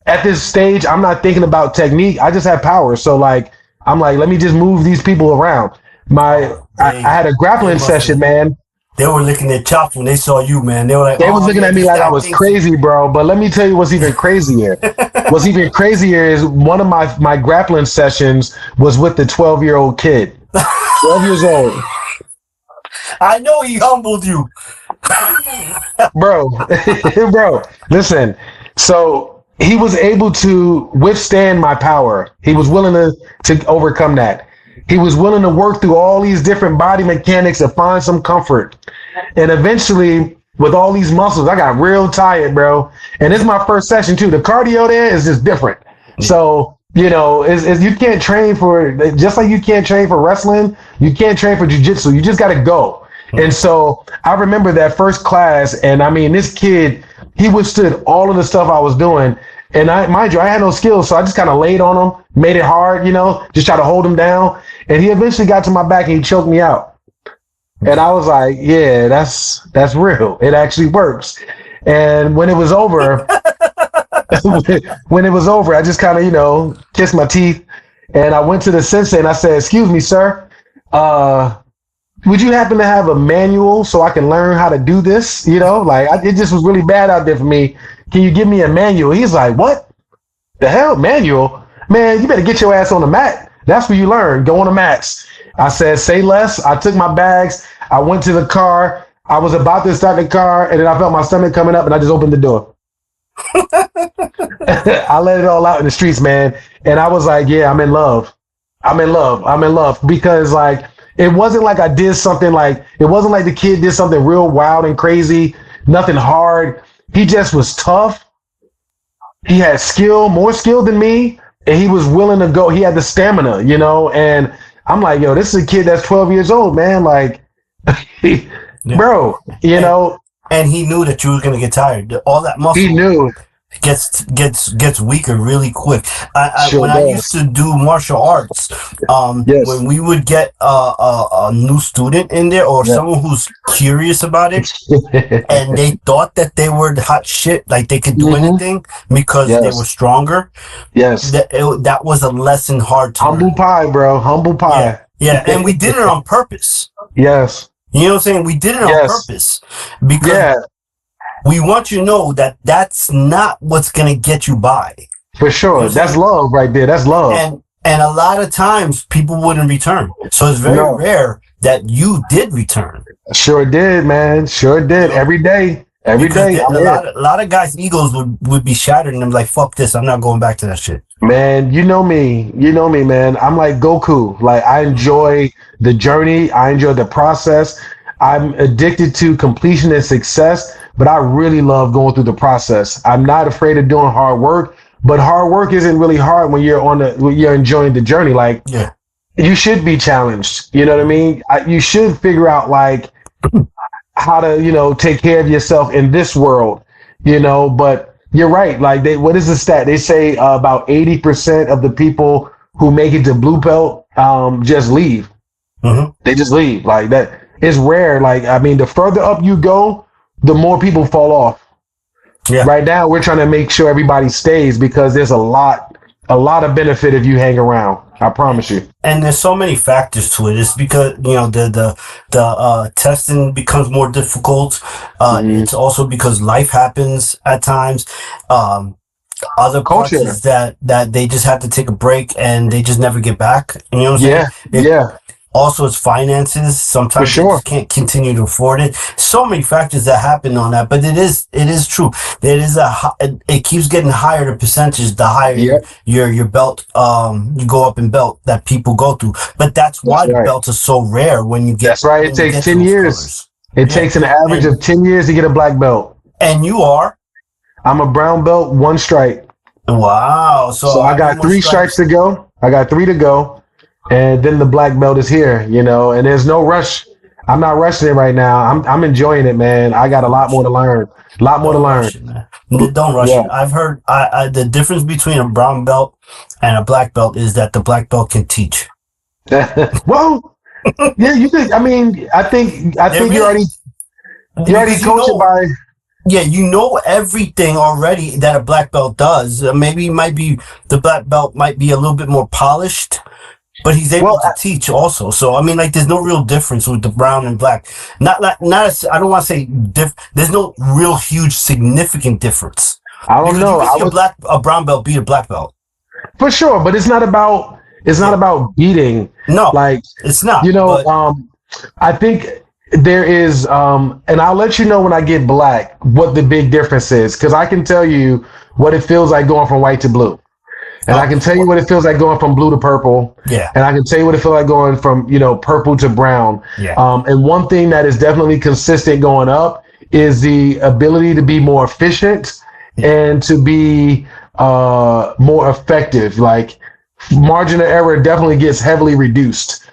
at this stage. I'm not thinking about technique. I just have power. So I'm like, let me just move these people around. I had a grappling session, man. They were licking their chops when they saw you, man. They were like, they was looking at me like I was crazy, bro. But let me tell you what's even crazier. What's even crazier is one of my grappling sessions was with the 12-year-old kid. 12 years old. I know he humbled you. Bro, bro, listen. So he was able to withstand my power. He was willing to overcome that. He was willing to work through all these different body mechanics to find some comfort. And eventually, with all these muscles, I got real tired, bro. And it's my first session too. The cardio there is just different. So, you can't train for, just like you can't train for wrestling, you can't train for jiu-jitsu. You just got to go. And so I remember that first class, and I mean, this kid, he withstood all of the stuff I was doing. And mind you, I had no skills, so I just kind of laid on him, made it hard, just try to hold him down. And he eventually got to my back and he choked me out. And I was like, yeah, that's real. It actually works. And when it was over, I just kind of, kissed my teeth, and I went to the sensei and I said, excuse me, sir, would you happen to have a manual so I can learn how to do this? It just was really bad out there for me. Can you give me a manual? He's like, what the hell, manual? Man, you better get your ass on the mat. That's where you learn. Go on the mats. I said, say less. I took my bags. I went to the car. I was about to start the car, and then I felt my stomach coming up, and I just opened the door. I let it all out in the streets, man. And I was like, yeah, I'm in love. I'm in love because it wasn't like I did something it wasn't like the kid did something real wild and crazy, nothing hard. He just was tough. He had skill, more skill than me, and he was willing to go. He had the stamina, and I'm like, yo, this is a kid that's 12 years old, man. Bro, And he knew that you were going to get tired. All that muscle. He knew. Gets weaker really quick. Sure when does. I used to do martial arts, Yes. when we would get a new student in there or someone who's curious about it, and they thought that they were the hot shit, like they could do anything because they were stronger. Yes. That was a lesson hard to Humble learn. pie, bro. Humble pie. Yeah, and we did it on purpose. Yes. You know what I'm saying? We did it on purpose because we want you to know that that's not what's going to get you by. For sure. That's love right there. That's love. And a lot of times people wouldn't return. So it's very rare that you did return. Sure did, man. Sure did. Every day. Every day. A lot of guys' egos would be shattered and I'm like, fuck this. I'm not going back to that shit. Man, you know me, man. I'm like Goku. I enjoy the journey. I enjoy the process. I'm addicted to completion and success, but I really love going through the process. I'm not afraid of doing hard work, but hard work isn't really hard when you're enjoying the journey. You should be challenged. You know what I mean? You should figure out how to, take care of yourself in this world, but you're right. What is the stat? They say about 80% of the people who make it to blue belt, just leave. Mm-hmm. They just leave that. It's rare. The further up you go, the more people fall off. Yeah. Right now, we're trying to make sure everybody stays because there's a lot of benefit if you hang around. I promise you. And there's so many factors to it. It's because the testing becomes more difficult. It's also because life happens at times. Other parts is that they just have to take a break and they just never get back. You know what I'm saying? Also, it's finances. For Sometimes they sure. just can't continue to afford it. So many factors that happen on that, but it is true. It keeps getting higher the percentage, the higher Yep. your belt, you go up in belt that people go through. But that's That's why the right. belts are so rare when you get That's right. It when you takes get to 10 those years. colors. It Yeah, takes an average and of 10 years to get a black belt. you are. I'm a brown belt, one stripe. Wow. So So I how many got more 3 stripes stripes? to go. I got 3 to go. And then the black belt is here, and there's no rush. I'm not rushing it right now. I'm enjoying it, man. I got a Don't lot rush more it. to learn. A lot more to Don't learn. rush it, man. Don't rush Yeah. it. I've heard the difference between a brown belt and a black belt is that the black belt can teach. Well, yeah, you think I think They you're really already you're already because coaching by. yeah, you know everything already that a black belt does. Maybe it might be the black belt might be a little bit more polished, but he's able Well, to teach also. So I mean, like, there's no real difference with the brown and black. I don't want to say there's no real huge significant difference I don't because you know. can see a brown belt beat a black belt. For sure, but it's not Yeah, about beating. no, Like, it's not. you know, But I think there is, and I'll let you know when I get black what the big difference is, because I can tell you what it feels like going from white to blue, and I oh, can tell you well, what it feels like going from blue to purple, yeah, and I can tell you what it feels like going from purple to brown. yeah, And one thing that is definitely consistent going up is the ability to be more efficient yeah. and to be more effective. Like, margin of error definitely gets heavily reduced.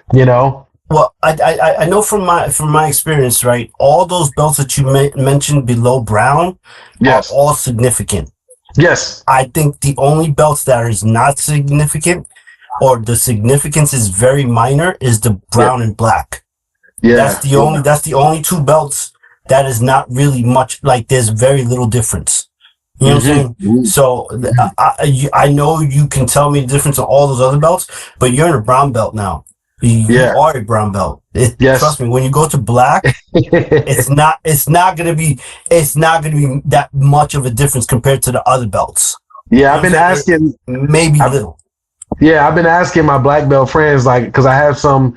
Well, I know from my experience, right? All those belts that you mentioned below brown are Yes. all significant. Yes. I think the only belts that is not significant, or the significance is very minor, is the Yeah. brown and black. Yeah. Yeah. That's the only two belts that is not really much, like, there's very little difference. You know what I'm saying? Mm-hmm. So I know you can tell me the difference on all those other belts, but you're in a brown belt now. You Yeah. are a brown belt. Trust Yes. me, when you go to black, it's not gonna be that much of a difference compared to the other belts. Yeah. You know I've what been I'm saying? asking. Maybe I've, little. yeah, I've been asking my black belt friends, like, because I have some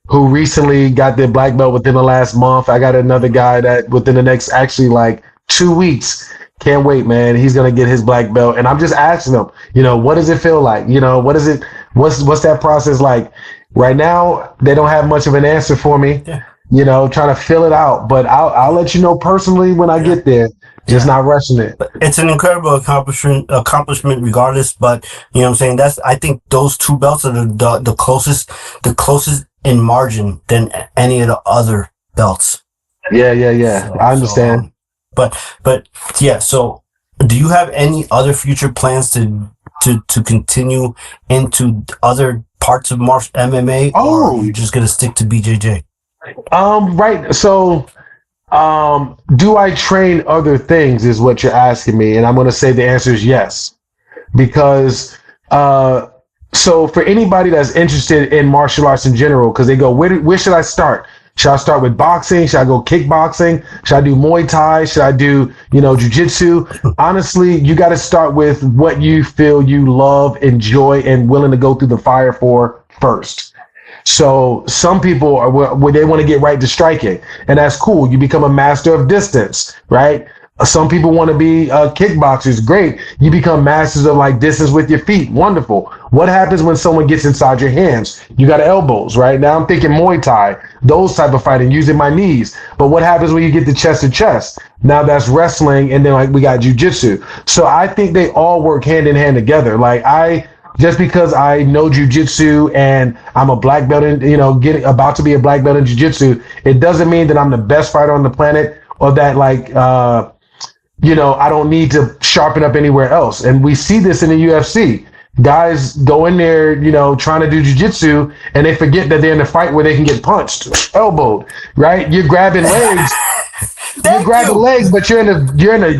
who recently got their black belt within the last month. I got another guy that within the next actually like 2 weeks. Can't wait, man. He's gonna get his black belt, and I'm just asking him, what does it feel like? What is it? What's that process like? Right now, they don't have much of an answer for me. Yeah, Trying to fill it out, but I'll let you know personally when I yeah, get there. Just yeah. not rushing it. But it's an incredible accomplishment regardless. But you know what I'm saying? I think those two belts are the closest in margin than any of the other belts. Yeah, yeah, yeah. So I so understand. but yeah. So do you have any other future plans to continue into other parts of MMA, or are Oh, you just gonna stick to BJJ? right. So, do I train other things is what you're asking me, and I'm going to say the answer is yes, because so for anybody that's interested in martial arts in general, because they go, where should I start? Should I start with boxing? Should I go kickboxing? Should I do Muay Thai? Should I do, jujitsu? Honestly, you got to start with what you feel you love, enjoy, and willing to go through the fire for first. So some people are where they want to get right to striking, and that's cool. You become a master of distance, right? Some people want to be kickboxers. Great. You become masters of like distance with your feet. Wonderful. What happens when someone gets inside your hands? You got elbows, right? Now I'm thinking Muay Thai, those type of fighting, using my knees. But what happens when you get the chest to chest? Now that's wrestling, and then like we got jujitsu. So I think they all work hand in hand together. Just because I know jujitsu and I'm a black belt in, getting about to be a black belt in jujitsu, it doesn't mean that I'm the best fighter on the planet, or that I don't need to sharpen up anywhere else. And we see this in the UFC. Guys go in there, trying to do jujitsu, and they forget that they're in a fight where they can get punched, elbowed, right? You're grabbing legs. You're Thank grabbing you. legs, but you're in a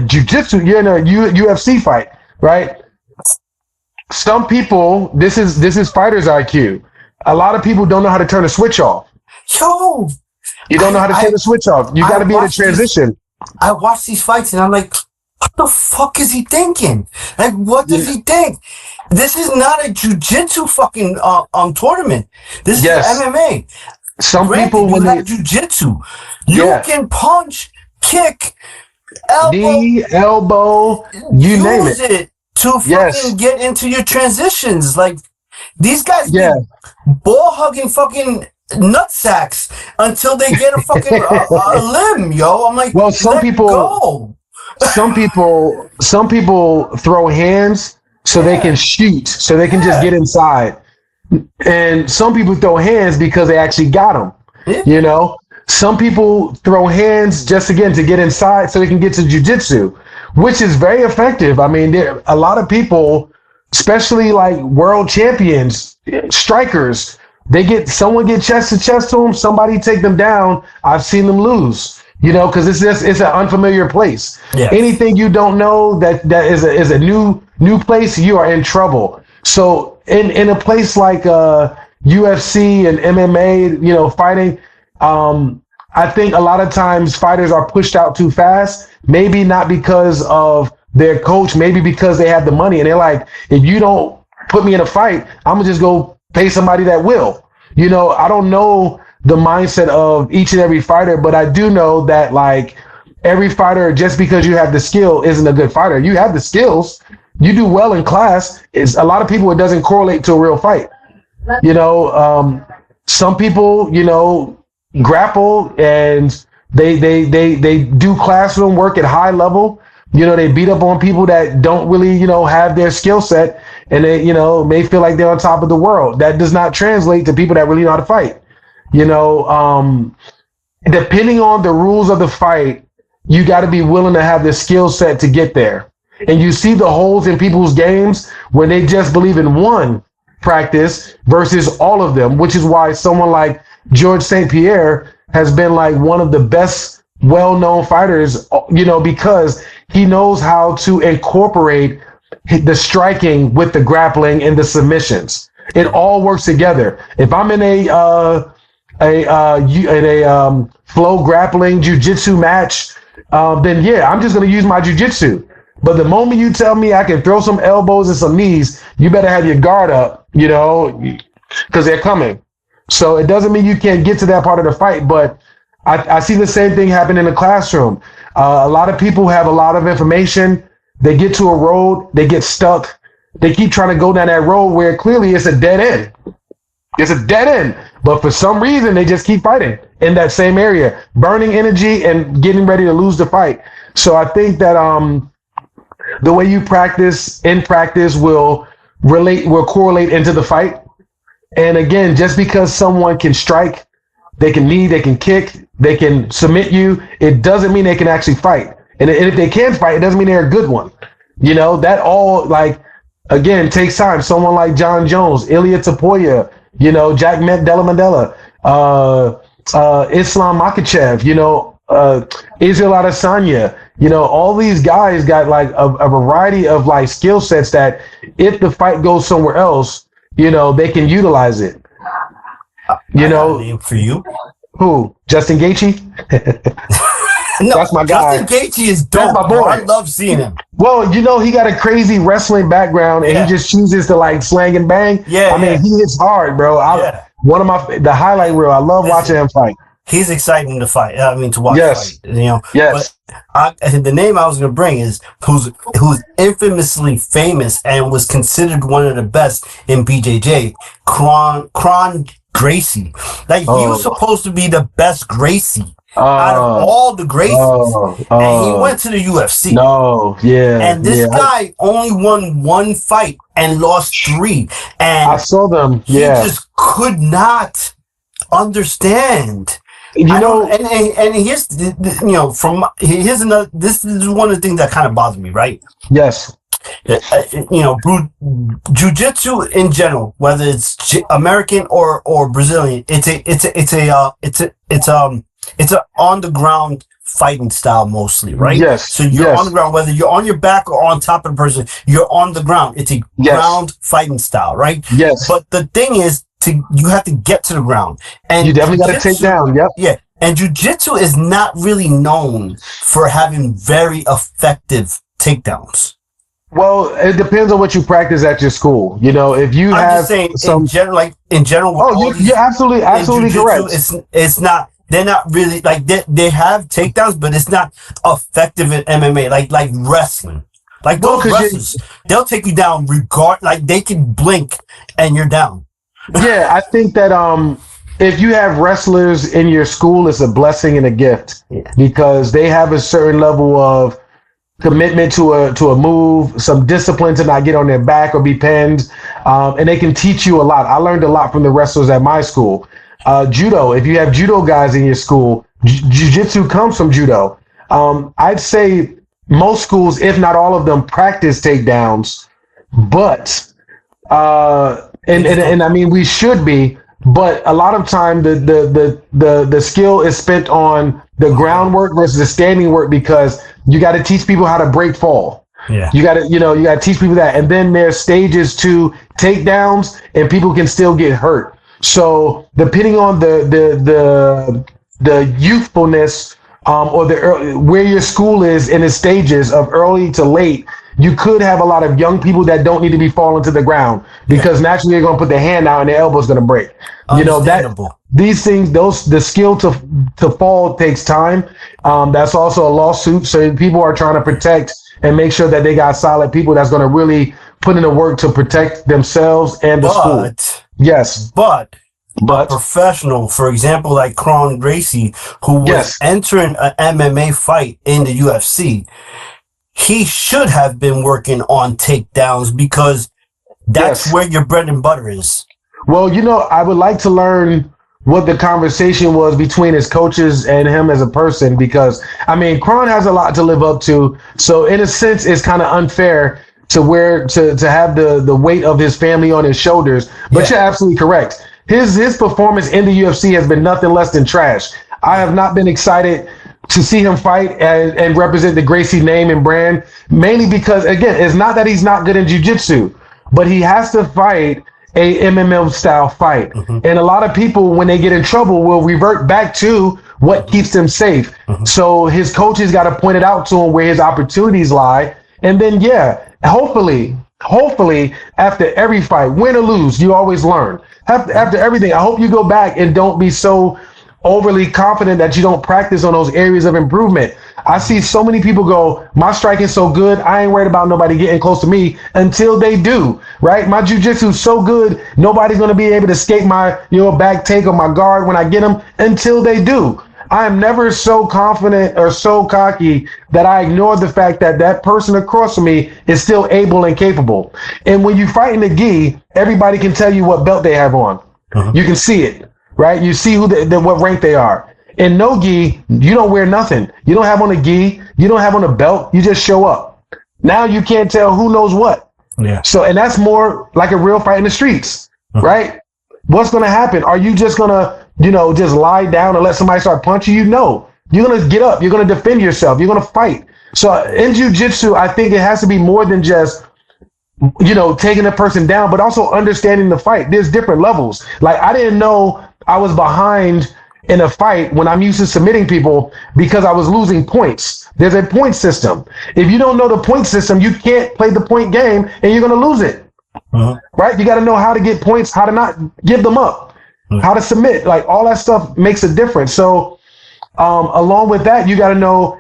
jujitsu, you're in a UFC fight, right? Some people, this is fighters IQ. A lot of people don't know how to turn a switch off. Yo, You don't know how to turn I the switch off. You I got to be able to watched these. transition. I watch these fights and I'm like, what the fuck is he thinking? Like, what does Yeah. he think? This is not a jiu-jitsu fucking tournament. This is MMA. Some Granted, people when you they have jiu-jitsu, you can punch, kick, elbow, knee, elbow, you name use it to fucking get into your transitions. Like these guys be ball hugging fucking nut sacks until they get a fucking a limb, yo. I'm like, well, some people throw hands so they can shoot, so they can just get inside. And some people throw hands because they actually got them. Yeah. You know, some people throw hands just again to get inside so they can get to jiu-jitsu, which is very effective. I mean, there a lot of people, especially like world champions, strikers, someone get chest to chest to them, somebody take them down. I've seen them lose, you know, because it's an unfamiliar place. Yeah. Anything you don't know that is a new place, you are in trouble. So in a place like UFC and MMA, you know, fighting, I think a lot of times fighters are pushed out too fast. Maybe not because of their coach, maybe because they have the money and they're like, if you don't put me in a fight, I'm gonna just go pay somebody that will. You know, I don't know the mindset of each and every fighter, but I do know that like every fighter, just because you have the skill isn't a good fighter. You have the skills, you do well in class. It's a lot of people, it doesn't correlate to a real fight. You know, some people, you know, grapple and they do classroom work at high level. You know, they beat up on people that don't really, you know, have their skill set, and they, you know, may feel like they're on top of the world. That does not translate to people that really know how to fight. You know, depending on the rules of the fight, you got to be willing to have the skill set to get there. And you see the holes in people's games when they just believe in one practice versus all of them, which is why someone like George St. Pierre has been like one of the best well-known fighters, you know, because he knows how to incorporate the striking with the grappling and the submissions. It all works together. If I'm in a flow grappling jiu-jitsu match, then yeah, I'm just going to use my jiu-jitsu. But the moment you tell me I can throw some elbows and some knees, you better have your guard up, you know, because they're coming. So it doesn't mean you can't get to that part of the fight, but I see the same thing happen in the classroom. A lot of people have a lot of information. They get to a road, they get stuck. They keep trying to go down that road where clearly it's a dead end. It's a dead end. But for some reason, they just keep fighting in that same area, burning energy and getting ready to lose the fight. So I think that the way you practice in practice will correlate into the fight. And again, just because someone can strike, they can knee, they can kick, they can submit you, it doesn't mean they can actually fight. And if they can fight, it doesn't mean they're a good one. You know, that all, like, again, takes time. Someone like John Jones, Ilya Tapoya, you know, Jack Della Mandela, Islam Makhachev, you know, Israel Adesanya, you know, all these guys got like a variety of like skill sets that if the fight goes somewhere else, you know, they can utilize it. You know, name for you. Who? Justin Gaethje? No, that's my guy. Justin Gaethje is dope. That's my boy. I love seeing him. Well, you know, he got a crazy wrestling background, and he just chooses to like slang and bang. Yeah, I mean, he hits hard, bro. One of the highlight reel. I love watching him fight. He's exciting to fight. I mean, to watch. Yes. Fight, you know. Yes. But the name I was going to bring is who's infamously famous and was considered one of the best in BJJ. Kron Gracie. Like he was supposed to be the best Gracie. Out of all the Gracies, and he went to the UFC. And this guy only won one fight and lost 3. And I saw them. He just could not understand. You know, and here's you know, here's another. This is one of the things that kind of bothers me, right? Yes. You know, jiu-jitsu in general, whether it's American or Brazilian, it's a on the ground fighting style mostly, right? Yes. So you're on the ground, whether you're on your back or on top of the person, you're on the ground. It's a ground fighting style, right? Yes. But the thing is, you have to get to the ground, and you definitely got to take down. Yep. Yeah. And jiu-jitsu is not really known for having very effective takedowns. Well, it depends on what you practice at your school. You know, if you I'm just have saying in some, general, like in general with oh, all you're these absolutely, in absolutely jujitsu, correct. it's not they're not really like they have takedowns, but it's not effective in MMA like wrestling. Like Well, those because you, wrestlers, they'll take you down regard like they can blink and you're down. yeah, I think that if you have wrestlers in your school, it's a blessing and a gift Yeah. because they have a certain level of commitment to a move, some discipline to not get on their back or be pinned, and they can teach you a lot. I learned a lot from the wrestlers at my school. Judo, if you have judo guys in your school, jiu-jitsu comes from judo. I'd say most schools, if not all of them, practice takedowns, but and I mean we should be, but a lot of time the skill is spent on the groundwork versus the standing work because you got to teach people how to break fall. Yeah. You got to you got to teach people that, and then there's stages to takedowns, and people can still get hurt. So depending on the youthfulness or where your school is in the stages of early to late, you could have a lot of young people that don't need to be falling to the ground because naturally they're going to put their hand out and their elbow's going to break. You know that these things, the skill to fall takes time. That's also a lawsuit. So people are trying to protect and make sure that they got solid people that's going to really put in the work to protect themselves and the school. Yes, But a professional, for example, like Kron Gracie, who was entering an MMA fight in the UFC, he should have been working on takedowns because that's where your bread and butter is. Well, you know, I would like to learn what the conversation was between his coaches and him as a person because, I mean, Kron has a lot to live up to. So in a sense, it's kind of unfair to have the weight of his family on his shoulders. But you're absolutely correct. His performance in the UFC has been nothing less than trash. I have not been excited to see him fight and represent the Gracie name and brand, mainly because, again, it's not that he's not good in jiu-jitsu, but he has to fight a MMA style fight. And a lot of people, when they get in trouble, will revert back to what keeps them safe. So his coaches got to point it out to him where his opportunities lie. And then, hopefully, after every fight, win or lose, you always learn. After everything, I hope you go back and don't be so overly confident that you don't practice on those areas of improvement. I see so many people go, my striking's so good, I ain't worried about nobody getting close to me until they do, right? My jiu-jitsu is so good, nobody's going to be able to escape my back take or my guard when I get them until they do. I am never so confident or so cocky that I ignore the fact that that person across from me is still able and capable. And when you fight in the gi, everybody can tell you what belt they have on. You can see it, right? You see what rank they are. In no gi, you don't wear nothing. You don't have on a gi. You don't have on a belt. You just show up. Now you can't tell who knows what. Yeah. So, and that's more like a real fight in the streets, right? What's going to happen? Are you just going to, just lie down and let somebody start punching you? No. You're going to get up. You're going to defend yourself. You're going to fight. So in jiu-jitsu, I think it has to be more than just, taking a person down, but also understanding the fight. There's different levels. Like, I didn't know I was behind in a fight when I'm used to submitting people because I was losing points. There's a point system. If you don't know the point system, you can't play the point game and you're going to lose it. Right? You got to know how to get points, how to not give them up, how to submit. Like, all that stuff makes a difference. So along with that, you got to know,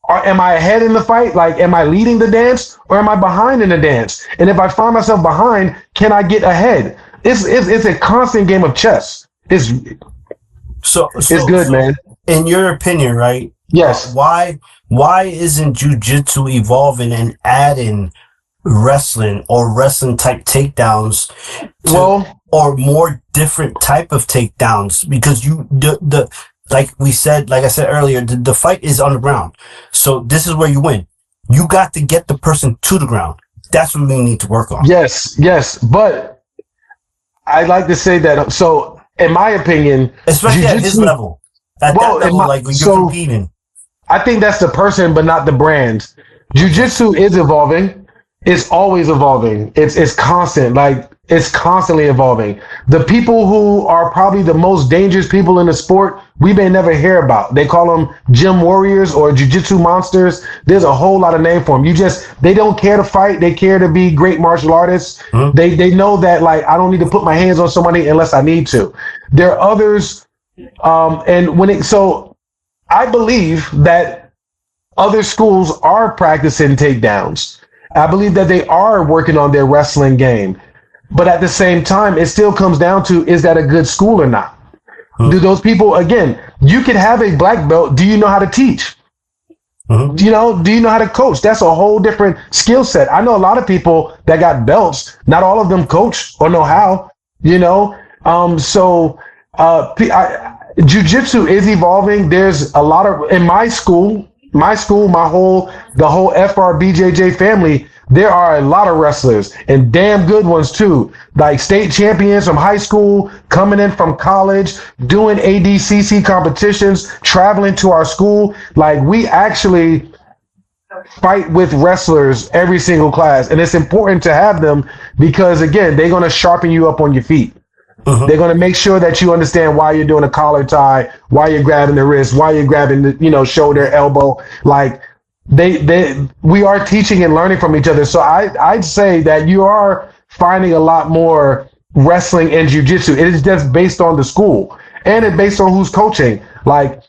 am I ahead in the fight? Like, am I leading the dance or am I behind in the dance? And if I find myself behind, can I get ahead? It's a constant game of chess. It's good, man. In your opinion, right? Yes. Why isn't jiu-jitsu evolving and adding wrestling or wrestling type takedowns or more different type of takedowns? Because like I said earlier, the fight is on the ground. So this is where you win. You got to get the person to the ground. That's what we need to work on. Yes. But I'd like to say that, so in my opinion, especially at his level, that level, like when you're competing, I think that's the person, but not the brand. Jiu-jitsu is evolving. It's always evolving. It's constant. Like, it's constantly evolving. The people who are probably the most dangerous people in the sport we may never hear about. They call them gym warriors or jiu-jitsu monsters. There's a whole lot of name for them. They don't care to fight. They care to be great martial artists. Mm-hmm. They know that, like, I don't need to put my hands on somebody unless I need to. There are others, so I believe that other schools are practicing takedowns. I believe that they are working on their wrestling game. But at the same time, it still comes down to, is that a good school or not? Do those people, again, you could have a black belt. Do you know how to teach? Do you know how to coach? That's a whole different skill set. I know a lot of people that got belts. Not all of them coach or know how, jiu-jitsu is evolving. There's a lot of, in the whole FRBJJ family, there are a lot of wrestlers and damn good ones too. Like state champions from high school, coming in from college, doing ADCC competitions, traveling to our school. Like, we actually fight with wrestlers every single class. And it's important to have them because, again, they're going to sharpen you up on your feet. They're going to make sure that you understand why you're doing a collar tie, why you're grabbing the wrist, why you're grabbing the, shoulder, elbow. Like, we are teaching and learning from each other. So I'd say that you are finding a lot more wrestling and jiu-jitsu. It is just based on the school, and it's based on who's coaching. Like,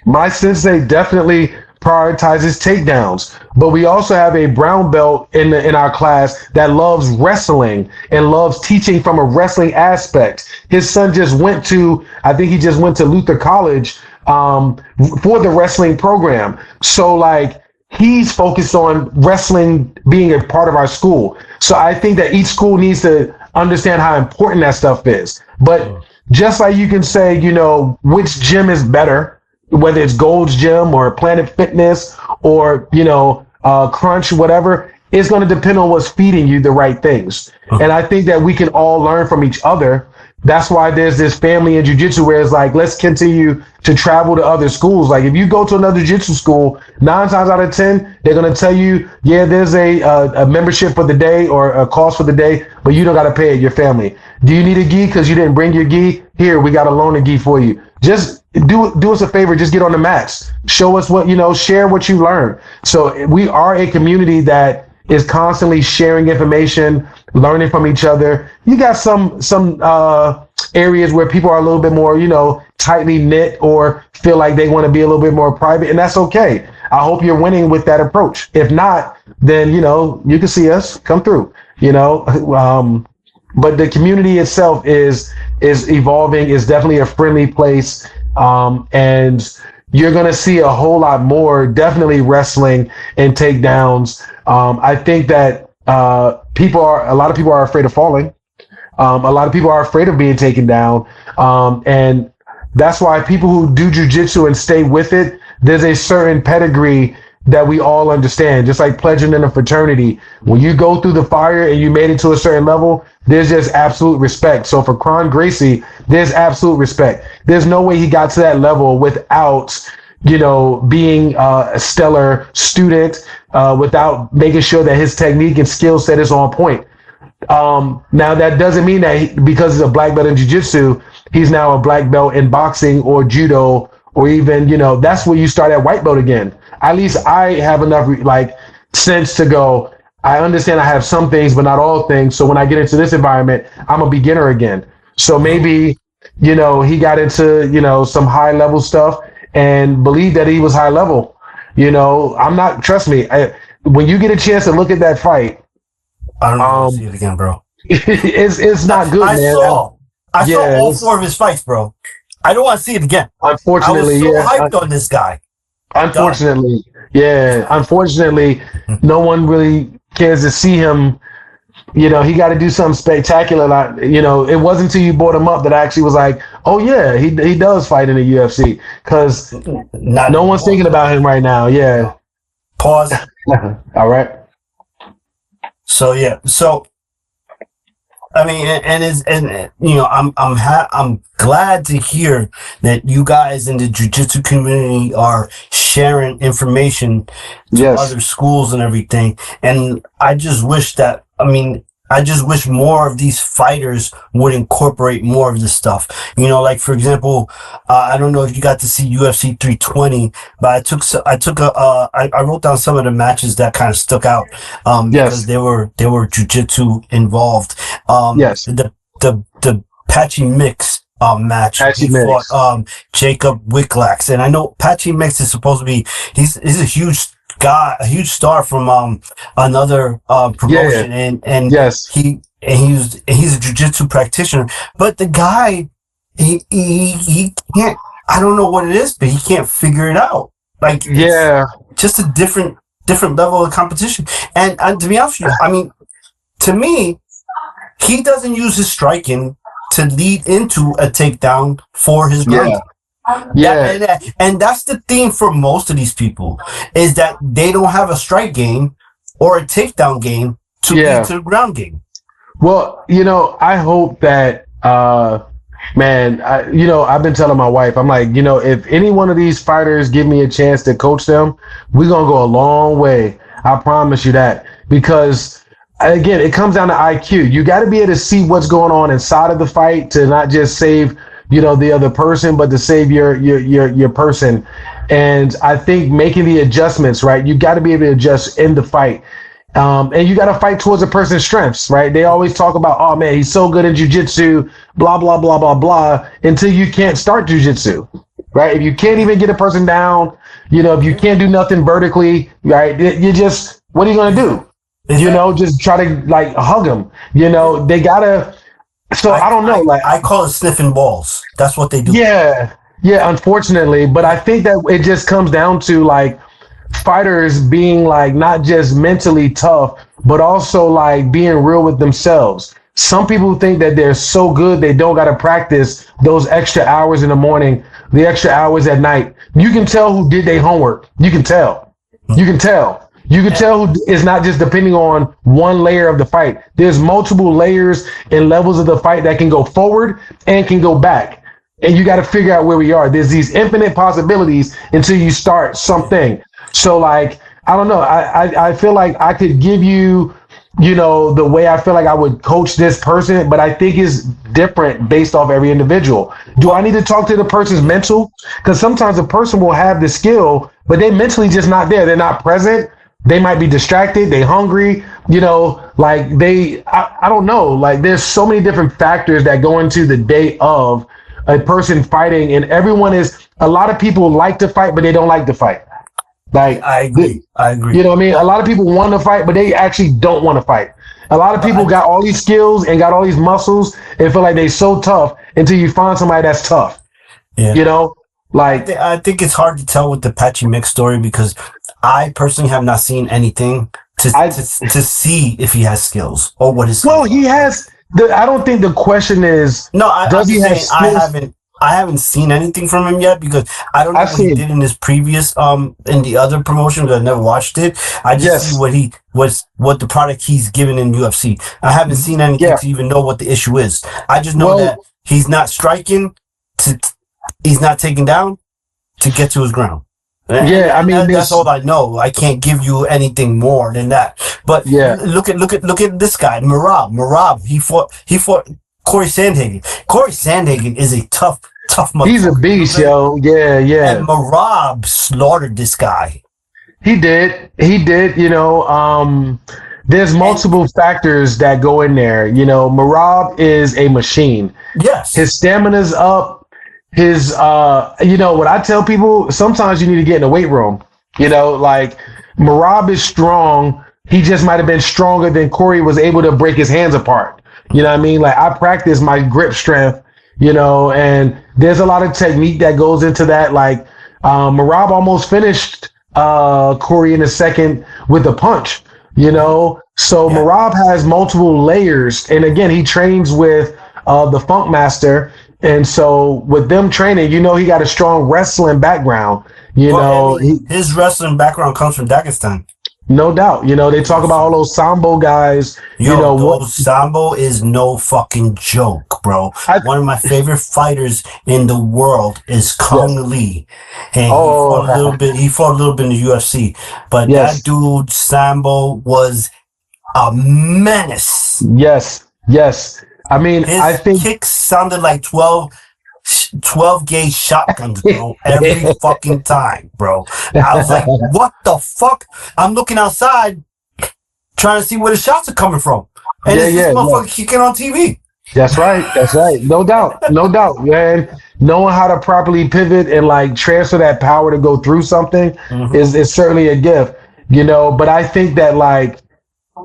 my sensei definitely prioritizes takedowns, but we also have a brown belt in our class that loves wrestling and loves teaching from a wrestling aspect. His son just went to Luther College for the wrestling program. So, like, he's focused on wrestling being a part of our school. So I think that each school needs to understand how important that stuff is. But just like you can say, which gym is better, whether it's Gold's Gym or Planet Fitness or, Crunch, whatever, it's going to depend on what's feeding you the right things. And I think that we can all learn from each other. That's why there's this family in jiu-jitsu where it's like, let's continue to travel to other schools. Like, if you go to another jiu-jitsu school, 9 times out of 10, they're going to tell you, yeah, there's a membership for the day or a cost for the day, but you don't got to pay it, your family. Do you need a gi because you didn't bring your gi? Here, we got to loan a gi for you. Just do us a favor. Just get on the mats. Show us share what you learn. So we are a community that is constantly sharing information, learning from each other. You got some areas where people are a little bit more, tightly knit or feel like they want to be a little bit more private, and that's okay. I hope you're winning with that approach. If not, then, you can see us come through, but the community itself is evolving, is definitely a friendly place. And you're going to see a whole lot more, definitely wrestling and takedowns. I think that a lot of people are afraid of falling. A lot of people are afraid of being taken down. And that's why people who do jiu-jitsu and stay with it, there's a certain pedigree that we all understand, just like pledging in a fraternity. When you go through the fire and you made it to a certain level, there's just absolute respect. So for Kron Gracie, there's absolute respect. There's no way he got to that level without, being a stellar student, without making sure that his technique and skill set is on point. Now, that doesn't mean that because he's a black belt in jiu-jitsu, he's now a black belt in boxing or judo, or even, that's where you start at white belt again. At least I have enough sense to go, I understand I have some things, but not all things. So when I get into this environment, I'm a beginner again. So maybe, he got into, some high level stuff and believed that he was high level. I'm not, trust me, when you get a chance to look at that fight, I don't know if see it again, bro. It's not good, I man. saw all 4 of his fights, bro. I don't want to see it again. Unfortunately, I was so hyped on this guy. Unfortunately, no one really cares to see him. He got to do something spectacular. It wasn't until you brought him up that I actually was like, oh yeah, he does fight in the UFC, because no one's thinking about him right now. Yeah. Pause. All right. So yeah. So I mean, I'm glad to hear that you guys in the jiu-jitsu community are sharing information to other schools and everything. And I just wish that, I just wish more of these fighters would incorporate more of this stuff. You know, like for example, I don't know if you got to see UFC 320, but I wrote down some of the matches that kind of stuck out, because Yes. they were jujitsu involved. Yes. The Patchy Mix match. Patchy He fought Mix. Jacob Wicklax, and I know Patchy Mix is supposed to be he's a huge guy, a huge star from another Yeah. promotion, and Yes. he's a jiu-jitsu practitioner, but the guy he can't, I don't know what it is, but he can't figure it out. Like, it's Yeah. just a different level of competition. And to be honest with you, I mean, to me, he doesn't use his striking to lead into a takedown for his ground. Yeah. Yeah. And that's the theme for most of these people, is that they don't have a strike game or a takedown game to lead to the ground game. Well, you know, I hope that, man, you know, I've been telling my wife, I'm like, you know, if any one of these fighters give me a chance to coach them, we're going to go a long way. I promise you that. Because, again, it comes down to IQ. You got to be able to see what's going on inside of the fight to not just save, you know, the other person, but to save your person. And I think making the adjustments, right? You got to be able to adjust in the fight. And you got to fight towards a person's strengths, right? They always talk about, oh man, he's so good at jiu-jitsu, blah, blah, blah, blah, blah, until you can't start jiu-jitsu, right? If you can't even get a person down, you know, if you can't do nothing vertically, right? You just, what are you going to do? You know, just try to like hug them, you know, they gotta, so I don't know. Like, I call it sniffing balls. That's what they do. Yeah, unfortunately. But I think that it just comes down to like fighters being like not just mentally tough, but also like being real with themselves. Some people think that they're so good they don't got to practice those extra hours in the morning, the extra hours at night. You can tell who did their homework. You can tell. You can tell. You can tell who is not just depending on one layer of the fight. There's multiple layers and levels of the fight that can go forward and can go back. And you got to figure out where we are. There's these infinite possibilities until you start something. So like, I don't know. I feel like I could give you, you know, the way I feel like I would coach this person, but I think it's different based off every individual. Do I need to talk to the person's mental? Because sometimes a person will have the skill, but they mentally just not there. They're not present. They might be distracted. They hungry, you know, like I don't know. Like there's so many different factors that go into the day of a person fighting, and a lot of people like to fight, but they don't like to fight. Like I agree. You know what I mean? A lot of people want to fight, but they actually don't want to fight. A lot of people got all these skills and got all these muscles and feel like they're so tough until you find somebody that's tough. Yeah. You know, like I think it's hard to tell with the Patchy Mix story, because I personally have not seen anything to see if he has skills or what his skills well, he has. I don't think the question is. No, does he have skills? I haven't seen anything from him yet, because I don't know what he did in his previous in the other promotion, because I never watched it. I just see what the product he's given in UFC. I haven't seen anything to even know what the issue is. I just know that he's not striking, he's not taking down to get to his ground. Yeah, I mean that's all I know. I can't give you anything more than that. But look at this guy, Marab. Marab, he fought Corey Sandhagen. Corey Sandhagen is a tough motherfucker. He's a beast, yo. Yeah. And Marab slaughtered this guy. He did. You know, there's multiple factors that go in there. You know, Marab is a machine. Yes. His stamina's up. His, you know, what I tell people, sometimes you need to get in the weight room. You know, like Marab is strong. He just might have been stronger than Corey was able to break his hands apart. You know what I mean? Like I practice my grip strength, you know, and there's a lot of technique that goes into that. Like Marab almost finished Corey in a second with a punch, you know? So Marab has multiple layers. And again, he trains with the Funk Master. And so with them training, you know, he got a strong wrestling background, you know. His wrestling background comes from Dagestan. No doubt. You know, they talk about all those Sambo guys. Sambo is no fucking joke, bro. One of my favorite fighters in the world is Kung Lee. And he fought a little bit in the UFC. But that dude, Sambo, was a menace. Yes, yes. I mean, I His think kicks sounded like 12 gauge shotguns, bro, every fucking time, bro. I was like, what the fuck? I'm looking outside trying to see where the shots are coming from. And yeah, it's this yeah, yeah. motherfucker kicking on TV. That's right. That's right. No doubt. No doubt, man. Knowing how to properly pivot and like transfer that power to go through something Mm-hmm. is certainly a gift, you know. But I think that like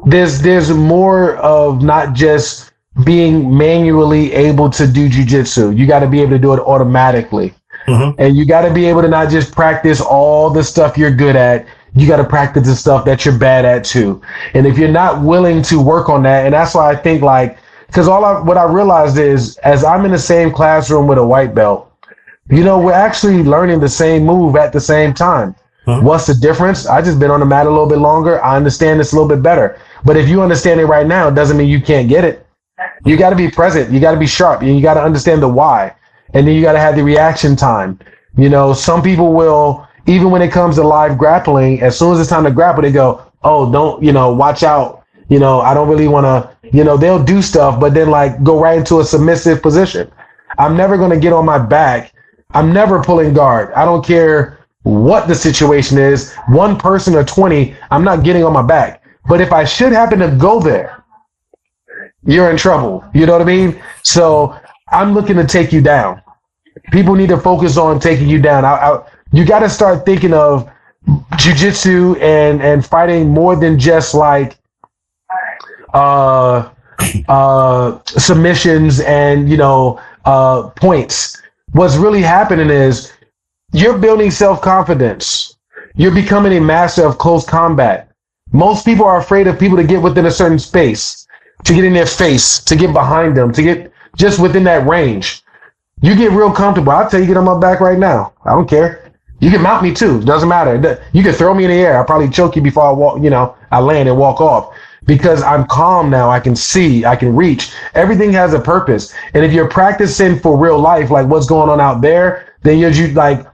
there's more of not just being manually able to do jujitsu. You got to be able to do it automatically. Mm-hmm. And you got to be able to not just practice all the stuff you're good at, you got to practice the stuff that you're bad at too. And if you're not willing to work on that, and that's why I think like, because what I realized is as I'm in the same classroom with a white belt, you know, we're actually learning the same move at the same time. Mm-hmm. What's the difference? I just been on the mat a little bit longer. I understand this a little bit better. But if you understand it right now, it doesn't mean you can't get it. You got to be present. You got to be sharp. And you got to understand the why. And then you got to have the reaction time. You know, some people will, even when it comes to live grappling, as soon as it's time to grapple, they go, oh, don't, you know, watch out. You know, I don't really want to, you know, they'll do stuff, but then like go right into a submissive position. I'm never going to get on my back. I'm never pulling guard. I don't care what the situation is, one person or 20, I'm not getting on my back. But if I should happen to go there, you're in trouble. You know what I mean? So I'm looking to take you down. People need to focus on taking you down. You got to start thinking of jiu-jitsu and fighting more than just like submissions and, you know, points. What's really happening is you're building self-confidence. You're becoming a master of close combat. Most people are afraid of people to get within a certain space, to get in their face, to get behind them, to get just within that range. You get real comfortable. I'll tell you, get on my back right now. I don't care. You can mount me too. Doesn't matter. You can throw me in the air. I'll probably choke you before I walk, you know, I land and walk off. Because I'm calm now. I can see, I can reach. Everything has a purpose. And if you're practicing for real life, like what's going on out there, then you're like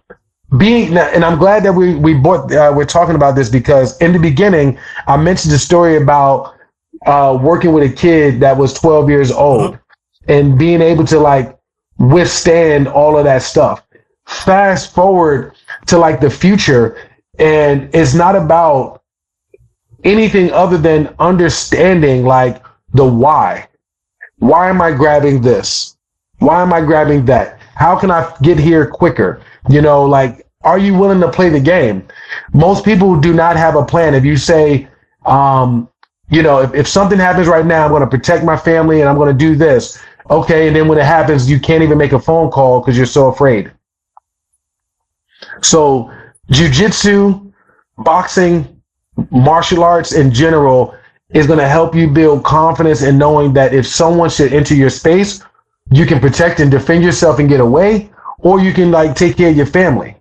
being, and I'm glad that we're talking about this because in the beginning, I mentioned the story about working with a kid that was 12 years old and being able to like withstand all of that stuff. Fast forward to like the future, and it's not about anything other than understanding like the why. Why am I grabbing this? Why am I grabbing that? How can I get here quicker? You know, like, are you willing to play the game? Most people do not have a plan. If you say, you know, if something happens right now, I'm going to protect my family and I'm going to do this. Okay. And then when it happens, you can't even make a phone call because you're so afraid. So jiu-jitsu, boxing, martial arts in general is going to help you build confidence in knowing that if someone should enter your space, you can protect and defend yourself and get away, or you can like take care of your family.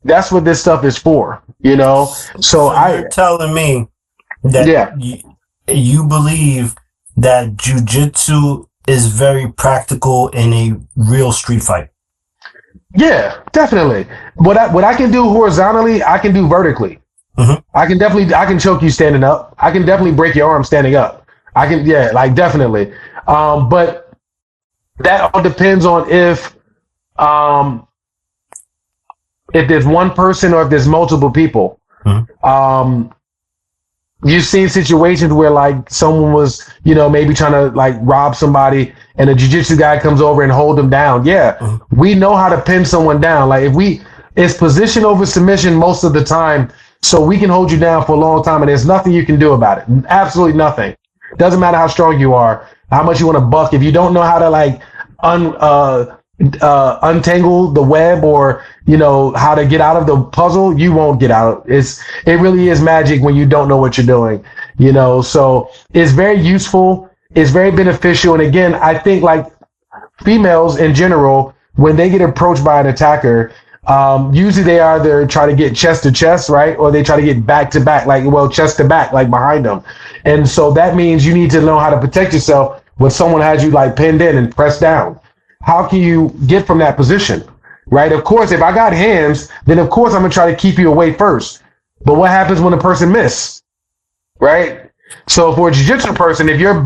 That's what this stuff is for, you know? So you're telling me that you believe that jiu-jitsu is very practical in a real street fight. Yeah, definitely. What I can do horizontally, I can do vertically. Mm-hmm. I can choke you standing up. I can definitely break your arm standing up. Like definitely. But that all depends on if there's one person or if there's multiple people. Mm-hmm. You've seen situations where like someone was, you know, maybe trying to like rob somebody and a jiu-jitsu guy comes over and hold them down. Yeah, mm-hmm. We know how to pin someone down. Like it's position over submission most of the time. So we can hold you down for a long time and there's nothing you can do about it. Absolutely nothing. Doesn't matter how strong you are, how much you want to buck. If you don't know how to like untangle the web or, you know, how to get out of the puzzle, you won't get out. It really is magic when you don't know what you're doing, you know? So it's very useful. It's very beneficial. And again, I think like females in general, when they get approached by an attacker, usually they either try to get chest to chest, right? Or they try to get back to back, like, well, chest to back, like behind them. And so that means you need to know how to protect yourself when someone has you like pinned in and pressed down. How can you get from that position, right? Of course, if I got hands, then of course I'm gonna try to keep you away first. But what happens when a person misses, right? So for a jiu-jitsu person, if you're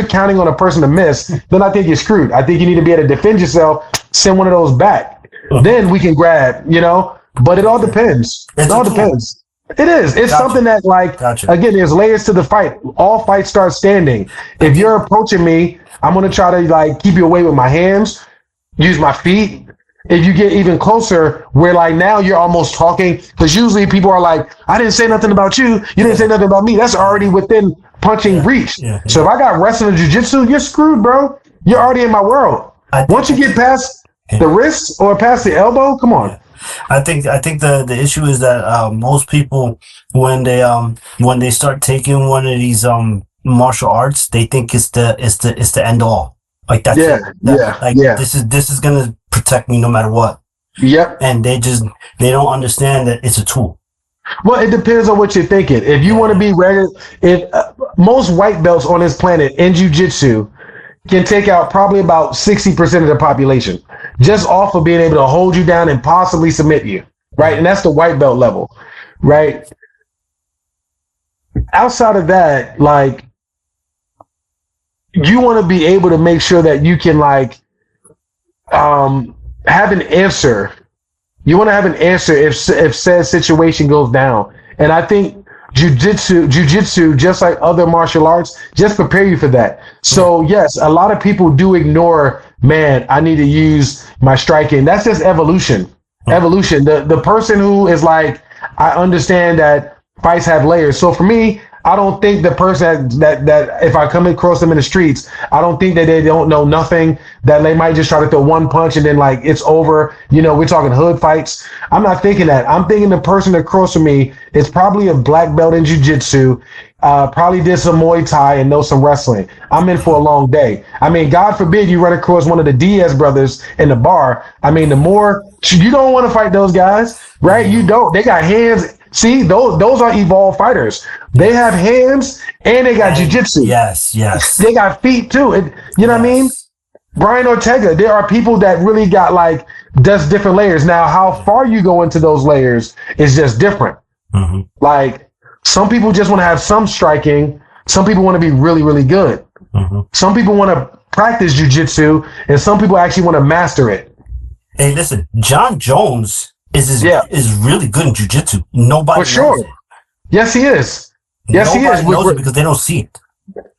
counting on a person to miss, then I think you're screwed. I think you need to be able to defend yourself, send one of those back. Then we can grab, but it all depends. It all depends. It is. It's something that, like, again, there's layers to the fight. All fights start standing. If you're approaching me, I'm going to try to, like, keep you away with my hands, use my feet. If you get even closer, where, like, now you're almost talking, because usually people are like, I didn't say nothing about you. You didn't say nothing about me. That's already within punching reach. So if I got wrestling and jiu-jitsu, you're screwed, bro. You're already in my world. Once you get past the wrist or past the elbow, come on. I think the issue is that most people, when they start taking one of these martial arts, they think it's the end all. Like that's this is gonna protect me no matter what. Yep. And they don't understand that it's a tool. Well, it depends on what you're thinking. If you want to be regular, if most white belts on this planet in jiu-jitsu can take out probably about 60% of the population just off of being able to hold you down and possibly submit you, right? And that's the white belt level, right? Outside of that, like, you want to be able to make sure that you can, like, have an answer. You want to have an answer if said situation goes down. And I think jiu-jitsu, just like other martial arts, just prepare you for that. So yes, a lot of people do ignore, man, I need to use my striking. That's just evolution. Evolution. The person who is like, I understand that fights have layers. So for me, I don't think the person that if I come across them in the streets, I don't think that they don't know nothing, that they might just try to throw one punch and then, like, it's over. We're talking hood fights. I'm not thinking that. I'm thinking the person across from me is probably a black belt in jiu-jitsu, probably did some Muay Thai and knows some wrestling. I'm in for a long day. I mean, God forbid you run across one of the Diaz brothers in the bar. I mean, you don't want to fight those guys, right? You don't. They got hands. See, those are evolved fighters. They have hands and they got jiu-jitsu. Yes. They got feet too. You know what I mean? Brian Ortega, there are people that really got, like, does different layers. Now, how far you go into those layers is just different. Mm-hmm. Like, some people just want to have some striking. Some people want to be really, really good. Mm-hmm. Some people want to practice jiu-jitsu, and some people actually want to master it. Hey, listen, John Jones is really good in jiu-jitsu. Nobody knows it. Yes, he is. Nobody knows it because they don't see it.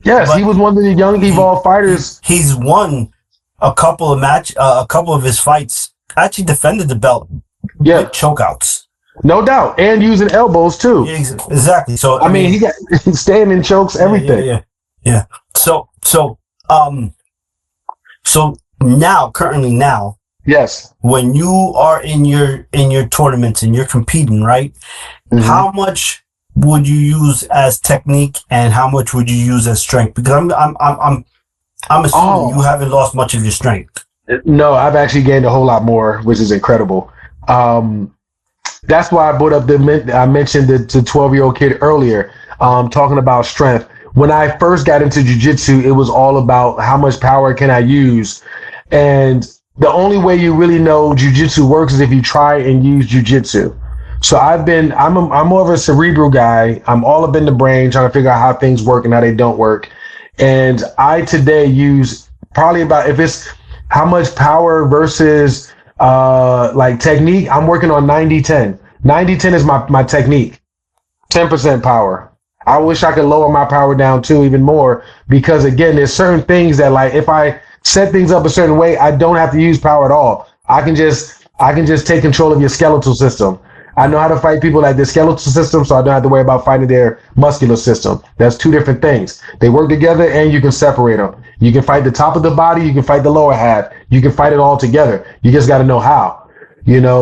Yes, but he was one of the young evolved fighters. He's won a couple of his fights. Actually defended the belt. Yeah, with chokeouts. No doubt, and using elbows too. Yeah, exactly. So I mean, he got standing chokes, everything. Yeah. So currently now. Yes. When you are in your tournaments and you're competing, right? Mm-hmm. How much would you use as technique and how much would you use as strength? Because I'm assuming you haven't lost much of your strength. No, I've actually gained a whole lot more, which is incredible. That's why I brought up I mentioned the 12-year-old kid earlier, talking about strength. When I first got into jiu-jitsu, it was all about how much power can I use, and the only way you really know jiu-jitsu works is if you try and use jiu-jitsu. So I'm more of a cerebral guy. I'm all up in the brain trying to figure out how things work and how they don't work. And I today use probably about, if it's how much power versus like technique, I'm working on 90-10. 90-10 is my technique. 10% power. I wish I could lower my power down too, even more, because again, there's certain things that, like, if I set things up a certain way, I don't have to use power at all. I can just take control of your skeletal system. I know how to fight people like their skeletal system, so I don't have to worry about fighting their muscular system. That's two different things. They work together, and you can separate them. You can fight the top of the body, you can fight the lower half, you can fight it all together. You just got to know how.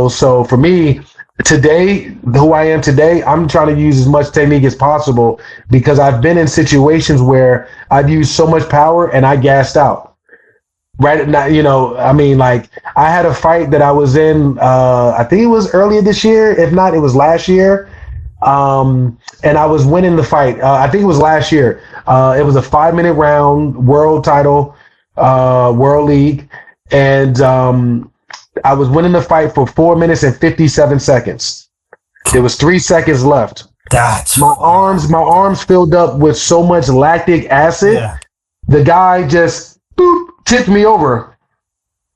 So for me, today, who I am today, I'm trying to use as much technique as possible, because I've been in situations where I've used so much power and I gassed out. Right now, I mean, like, I had a fight that I was in, I think it was earlier this year. If not, it was last year. And I was winning the fight. I think it was last year. It was a 5-minute round, world title, world league. And I was winning the fight for 4 minutes and 57 seconds. There was 3 seconds left. That's My arms filled up with so much lactic acid. yeah. The guy just tipped me over.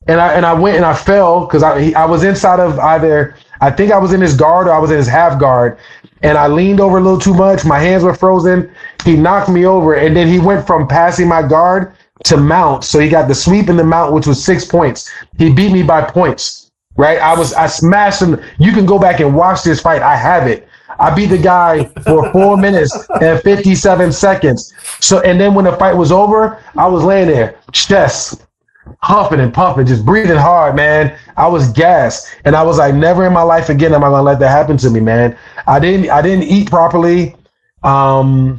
And I went and I fell because I was inside of either, I think I was in his guard or I was in his half guard, and I leaned over a little too much. My hands were frozen. He knocked me over, and then he went from passing my guard to mount. So he got the sweep and the mount, which was 6 points. He beat me by points, right? I smashed him. You can go back and watch this fight. I have it. I beat the guy for 4 minutes and 57 seconds. So, and then when the fight was over, I was laying there, chest huffing and puffing, just breathing hard, man. I was gassed, and I was like, never in my life again am I gonna let that happen to me, man. I didn't eat properly. I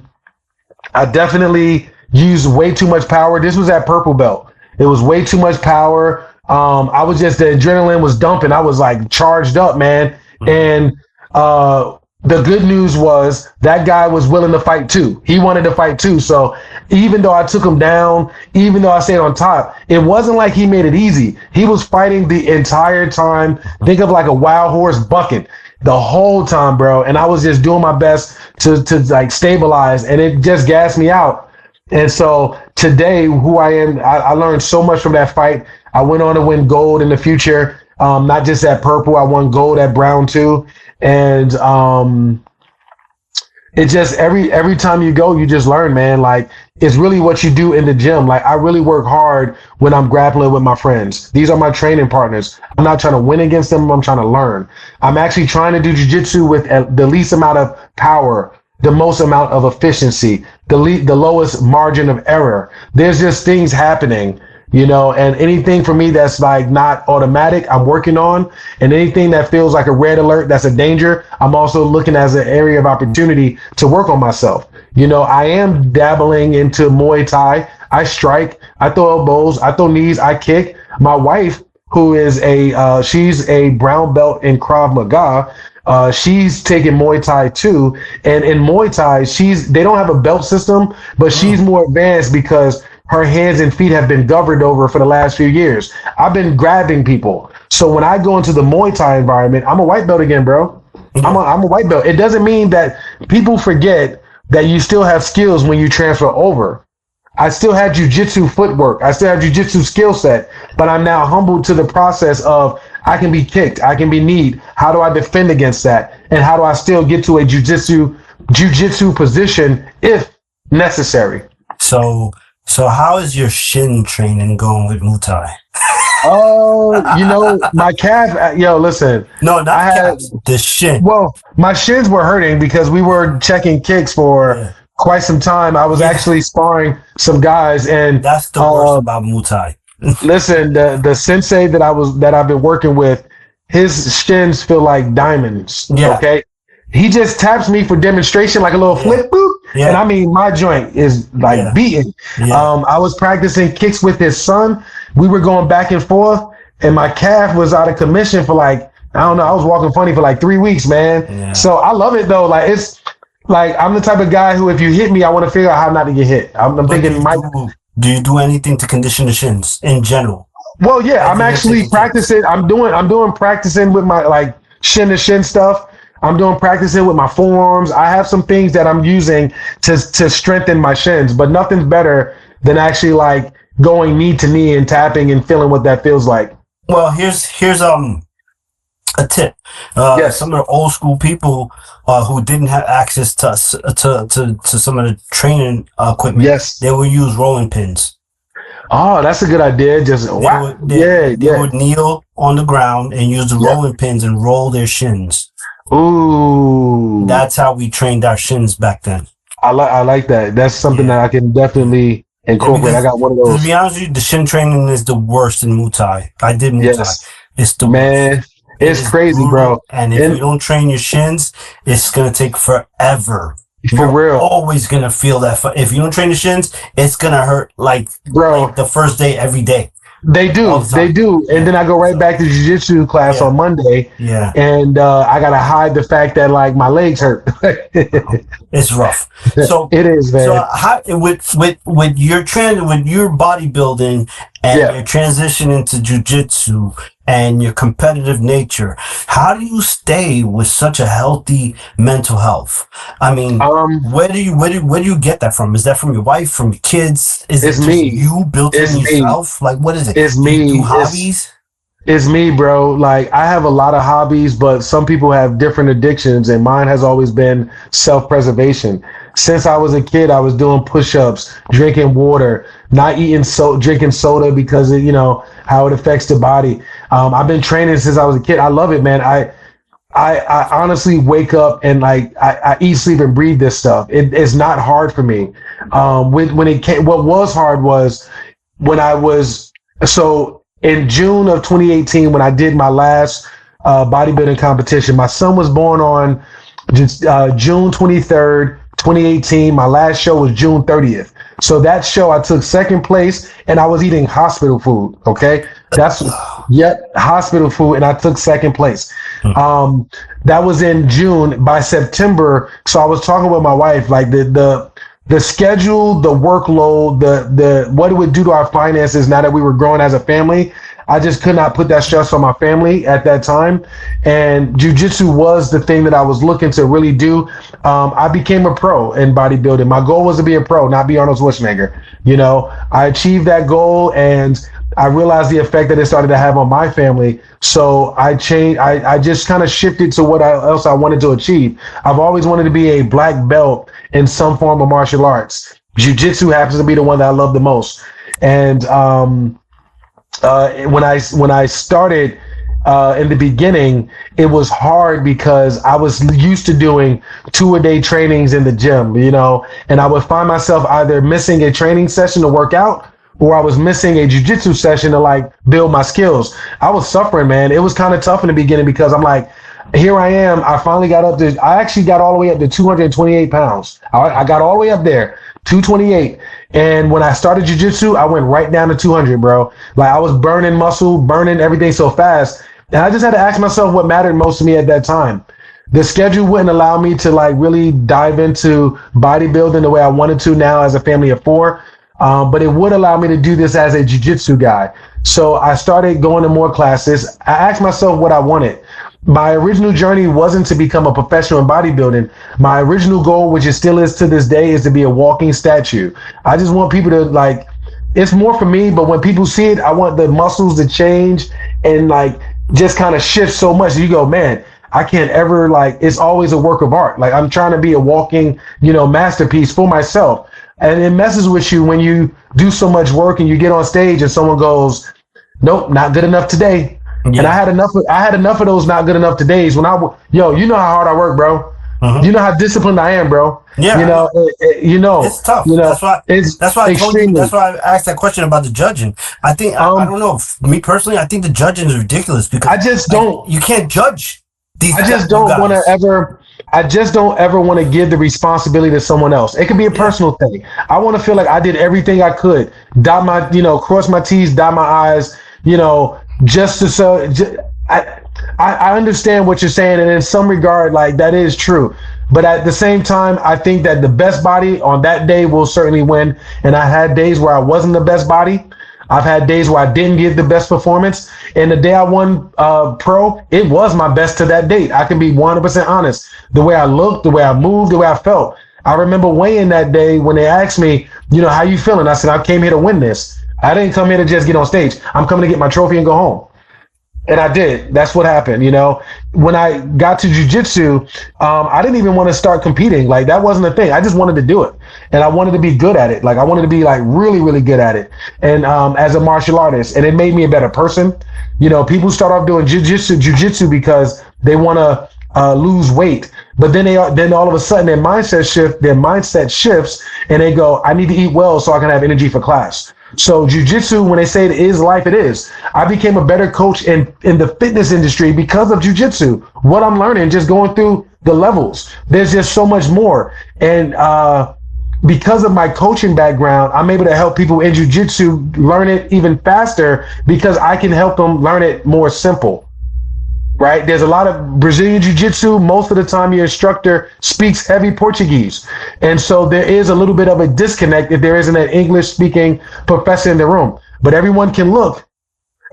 definitely used way too much power. This was at purple belt. It was way too much power. I was just, the adrenaline was dumping. I was like charged up, man. And the good news was that guy was willing to fight too. He wanted to fight too. So even though I took him down, even though I stayed on top, it wasn't like he made it easy. He was fighting the entire time. Think of like a wild horse bucking the whole time, bro. And I was just doing my best to like stabilize, and it just gassed me out. And so today, who I am, I learned so much from that fight. I went on to win gold in the future. Not just at purple, I won gold at brown too. And it just every time you go, you just learn, man. Like, it's really what you do in the gym. Like, I really work hard when I'm grappling with my friends. These are my training partners. I'm not trying to win against them. I'm trying to learn. I'm actually trying to do jiu-jitsu with the least amount of power, the most amount of efficiency, the lowest margin of error. There's just things happening, you know, and anything for me that's like not automatic, I'm working on. And anything that feels like a red alert, that's a danger, I'm also looking as an area of opportunity to work on myself. You know, I am dabbling into Muay Thai. I strike, I throw elbows, I throw knees, I kick. My wife, who is she's a brown belt in Krav Maga, she's taking Muay Thai too. And in Muay Thai, they don't have a belt system, but she's more advanced because her hands and feet have been governed over for the last few years. I've been grabbing people. So when I go into the Muay Thai environment, I'm a white belt again, bro. I'm a white belt. It doesn't mean that people forget that you still have skills when you transfer over. I still had jiu-jitsu footwork. I still have jiu-jitsu skill set, but I'm now humbled to the process of I can be kicked, I can be kneed. How do I defend against that? And how do I still get to a jiu-jitsu position if necessary? So how is your shin training going with Muay Thai? Oh, you know, my calf, listen. No, not calves, the shin. Well, my shins were hurting because we were checking kicks for quite some time. I was actually sparring some guys, and that's the worst about Muay Thai. Listen, the sensei that I've been working with, his shins feel like diamonds. Yeah. Okay. He just taps me for demonstration like a little flip, boop. Yeah. And I mean, my joint is like beating. Yeah. I was practicing kicks with his son. We were going back and forth, and my calf was out of commission for like, I don't know, I was walking funny for like 3 weeks, man. Yeah. So I love it though. Like, it's like, I'm the type of guy who, if you hit me, I want to figure out how not to get hit. I'm thinking, do you do anything to condition the shins in general? Well, yeah, I'm actually practicing. I'm doing practicing with my like shin to shin stuff. I'm doing practicing with my forearms. I have some things that I'm using to strengthen my shins, but nothing's better than actually like going knee to knee and tapping and feeling what that feels like. Well, here's a tip. Some of the old school people who didn't have access to some of the training equipment, they would use rolling pins. Oh, that's a good idea. Just they would kneel on the ground and use the rolling pins and roll their shins. Ooh, that's how we trained our shins back then. I like that. That's something that I can definitely incorporate. I got one of those. To be honest with you, the shin training is the worst in Muay Thai. I did Muay Thai. It's the worst. It's crazy, brutal, bro. And if you don't train your shins, it's gonna take forever. For real. Always gonna feel that. If you don't train your shins, it's gonna hurt like the first day every day. They do. And then I go right back to jiu-jitsu class on Monday. Yeah. And I gotta hide the fact that like my legs hurt. It's rough. So it is, man. So how, with your training, with your bodybuilding and Yeah. your transition into jujitsu and your competitive nature, how do you stay with such a healthy mental health? I mean, Um, where do you get that from? Is that from your wife, from your kids? Is it's it just me. you built in It's me. yourself? Like, what is it? It's Do you do me. hobbies? It's me, bro. Like I have a lot of hobbies, but some people have different addictions, and mine has always been self-preservation. Since I was a kid, I was doing push-ups, drinking water, not eating drinking soda because of, how it affects the body. I've been training since I was a kid. I love it, man. I honestly wake up and like I eat, sleep, and breathe this stuff. It's not hard for me. When it came, what was hard was when I was so in June of 2018 when I did my last bodybuilding competition. My son was born on June 23rd, 2018. My last show was June 30th. So that show I took second place and I was eating hospital food. Okay, that's hospital food, and I took second place. That was in June. By September, so I was talking with my wife, like the schedule, the workload, the what it would do to our finances now that we were growing as a family. I just could not put that stress on my family at that time. And jujitsu was the thing that I was looking to really do. I became a pro in bodybuilding. My goal was to be a pro, not be Arnold Schwarzenegger. I achieved that goal, and I realized the effect that it started to have on my family. So I changed. I just kind of shifted to what else I wanted to achieve. I've always wanted to be a black belt in some form of martial arts. Jiu-jitsu happens to be the one that I love the most. And when I started in the beginning, it was hard because I was used to doing 2-a-day trainings in the gym, and I would find myself either missing a training session to work out, or I was missing a jiu-jitsu session to like build my skills. I was suffering, man. It was kind of tough in the beginning because I'm like, here I am. I actually got all the way up to 228 pounds. I got all the way up there, 228. And when I started jiu-jitsu, I went right down to 200, bro. Like I was burning muscle, burning everything so fast. And I just had to ask myself what mattered most to me at that time. The schedule wouldn't allow me to like really dive into bodybuilding the way I wanted to now as a family of 4. But it would allow me to do this as a jiu-jitsu guy. So I started going to more classes. I asked myself what I wanted. My original journey wasn't to become a professional in bodybuilding. My original goal, which it still is to this day, is to be a walking statue. I just want people to like, it's more for me, but when people see it, I want the muscles to change and like just kind of shift so much. You go, man, I can't ever like, it's always a work of art. Like I'm trying to be a walking, masterpiece for myself. And it messes with you when you do so much work and you get on stage and someone goes, nope, not good enough today. Yeah. And I had enough of those not good enough todays when you know how hard I work, bro. Mm-hmm. You know how disciplined I am, bro. Yeah. It's tough. That's why I told you. That's why I asked that question about the judging. I think I don't know. Me personally, I think the judging is ridiculous because I just don't. You can't judge these. I just don't want to ever. I just don't ever want to give the responsibility to someone else. It could be a personal thing. I want to feel like I did everything I could. Cross my T's, dot my I's. I understand what you're saying, and in some regard, like that is true. But at the same time, I think that the best body on that day will certainly win. And I had days where I wasn't the best body. I've had days where I didn't give the best performance. And the day I won pro, it was my best to that date. I can be 100% honest. The way I looked, the way I moved, the way I felt. I remember weighing that day when they asked me, how you feeling? I said, I came here to win this. I didn't come here to just get on stage. I'm coming to get my trophy and go home. And I did. That's what happened. When I got to jiu-jitsu, I didn't even want to start competing. Like that wasn't a thing. I just wanted to do it. And I wanted to be good at it. Like I wanted to be like really, really good at it. And as a martial artist, and it made me a better person. People start off doing jiu-jitsu because they want to lose weight. But then then all of a sudden their mindset shifts and they go, I need to eat well so I can have energy for class. So jiu-jitsu, when they say it is life, it is. I became a better coach in the fitness industry because of jiu-jitsu. What I'm learning, just going through the levels, there's just so much more. And because of my coaching background, I'm able to help people in jiu-jitsu learn it even faster because I can help them learn it more simple. Right? There's a lot of Brazilian jiu-jitsu. Most of the time your instructor speaks heavy Portuguese. And so there is a little bit of a disconnect if there isn't an English speaking professor in the room. but everyone can look,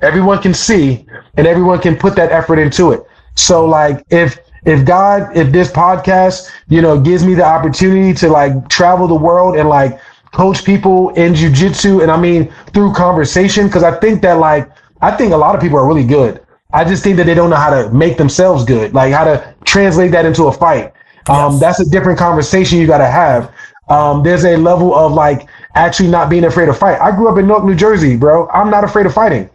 everyone can see, and everyone can put that effort into it. So like if this podcast, you know, gives me the opportunity to like travel the world and like coach people in jiu-jitsu, and I mean through conversation, because I think a lot of people are really good. I just think that they don't know how to make themselves good, like how to translate that into a fight. Yes. That's a different conversation you got to have. There's a level of like actually not being afraid to fight. I grew up in Newark, New Jersey, bro. I'm not afraid of fighting.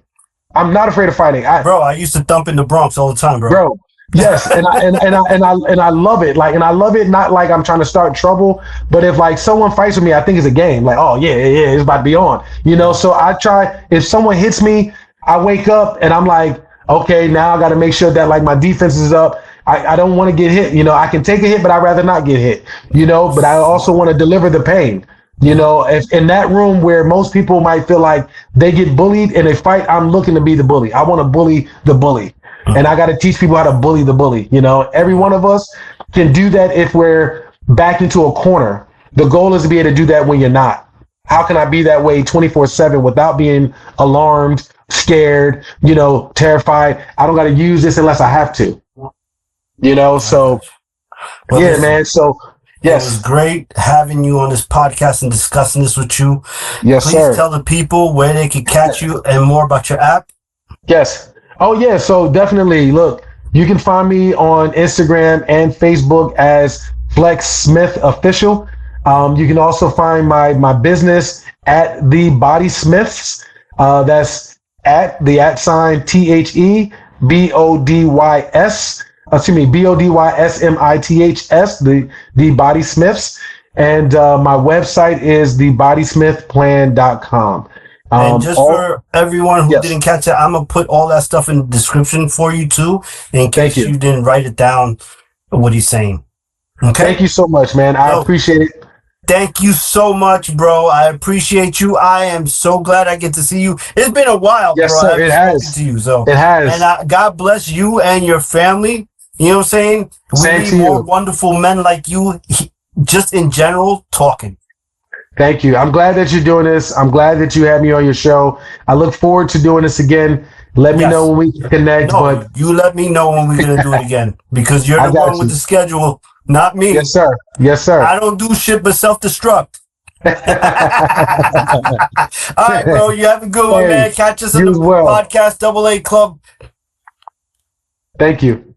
I'm not afraid of fighting. Bro, I used to thump in the Bronx all the time, bro. Bro, yes, and I love it. Like, and I love it not like I'm trying to start trouble, but if like someone fights with me, I think it's a game. Like, oh yeah, it's about to be on. You know, so I try. If someone hits me, I wake up and I'm like, okay, now I got to make sure that like my defense is up. I don't want to get hit. You know, I can take a hit, but I'd rather not get hit. You know, but I also want to deliver the pain. You know, if in that room where most people might feel like they get bullied in a fight, I'm looking to be the bully. I want to bully the bully. And I got to teach people how to bully the bully. You know, every one of us can do that if we're backed into a corner. The goal is to be able to do that when you're not. How can I be that way 24/7 without being alarmed, scared, you know, terrified? I don't got to use this unless I have to. You know, so Well, yeah, listen, man. So yes, it was great having you on this podcast and discussing this with you. yes, Please sir. tell the people where they can catch you and more about your app. Yes. Oh, yeah. So definitely, look, you can find me on Instagram and Facebook as FlexSmithOfficial. You can also find my business at the Body Smiths. That's at the @THEBODYS. Excuse me, BODYSMITHS. The Body Smiths, and my website is thebodysmithplan.com. And just for everyone who didn't catch it, I'm going to put all that stuff in the description for you too, in case you didn't write it down, what he's saying. Okay? Thank you so much, man. I appreciate it. Thank you so much, bro. I appreciate you. I am so glad I get to see you. It's been a while, yes, bro. Sir, it has. To you, so. It has. And God bless you and your family. You know what I'm saying? Same we to need more you. wonderful men like you, just in general, talking. Thank you. I'm glad that you're doing this. I'm glad that you had me on your show. I look forward to doing this again. Let me know when we can connect. No, but you let me know when we're going to do it again, because you're the one with the schedule, not me. Yes, sir. Yes, sir. I don't do shit but self-destruct. All right, bro. You have a good one, man. Catch us on the podcast AA Club. Thank you.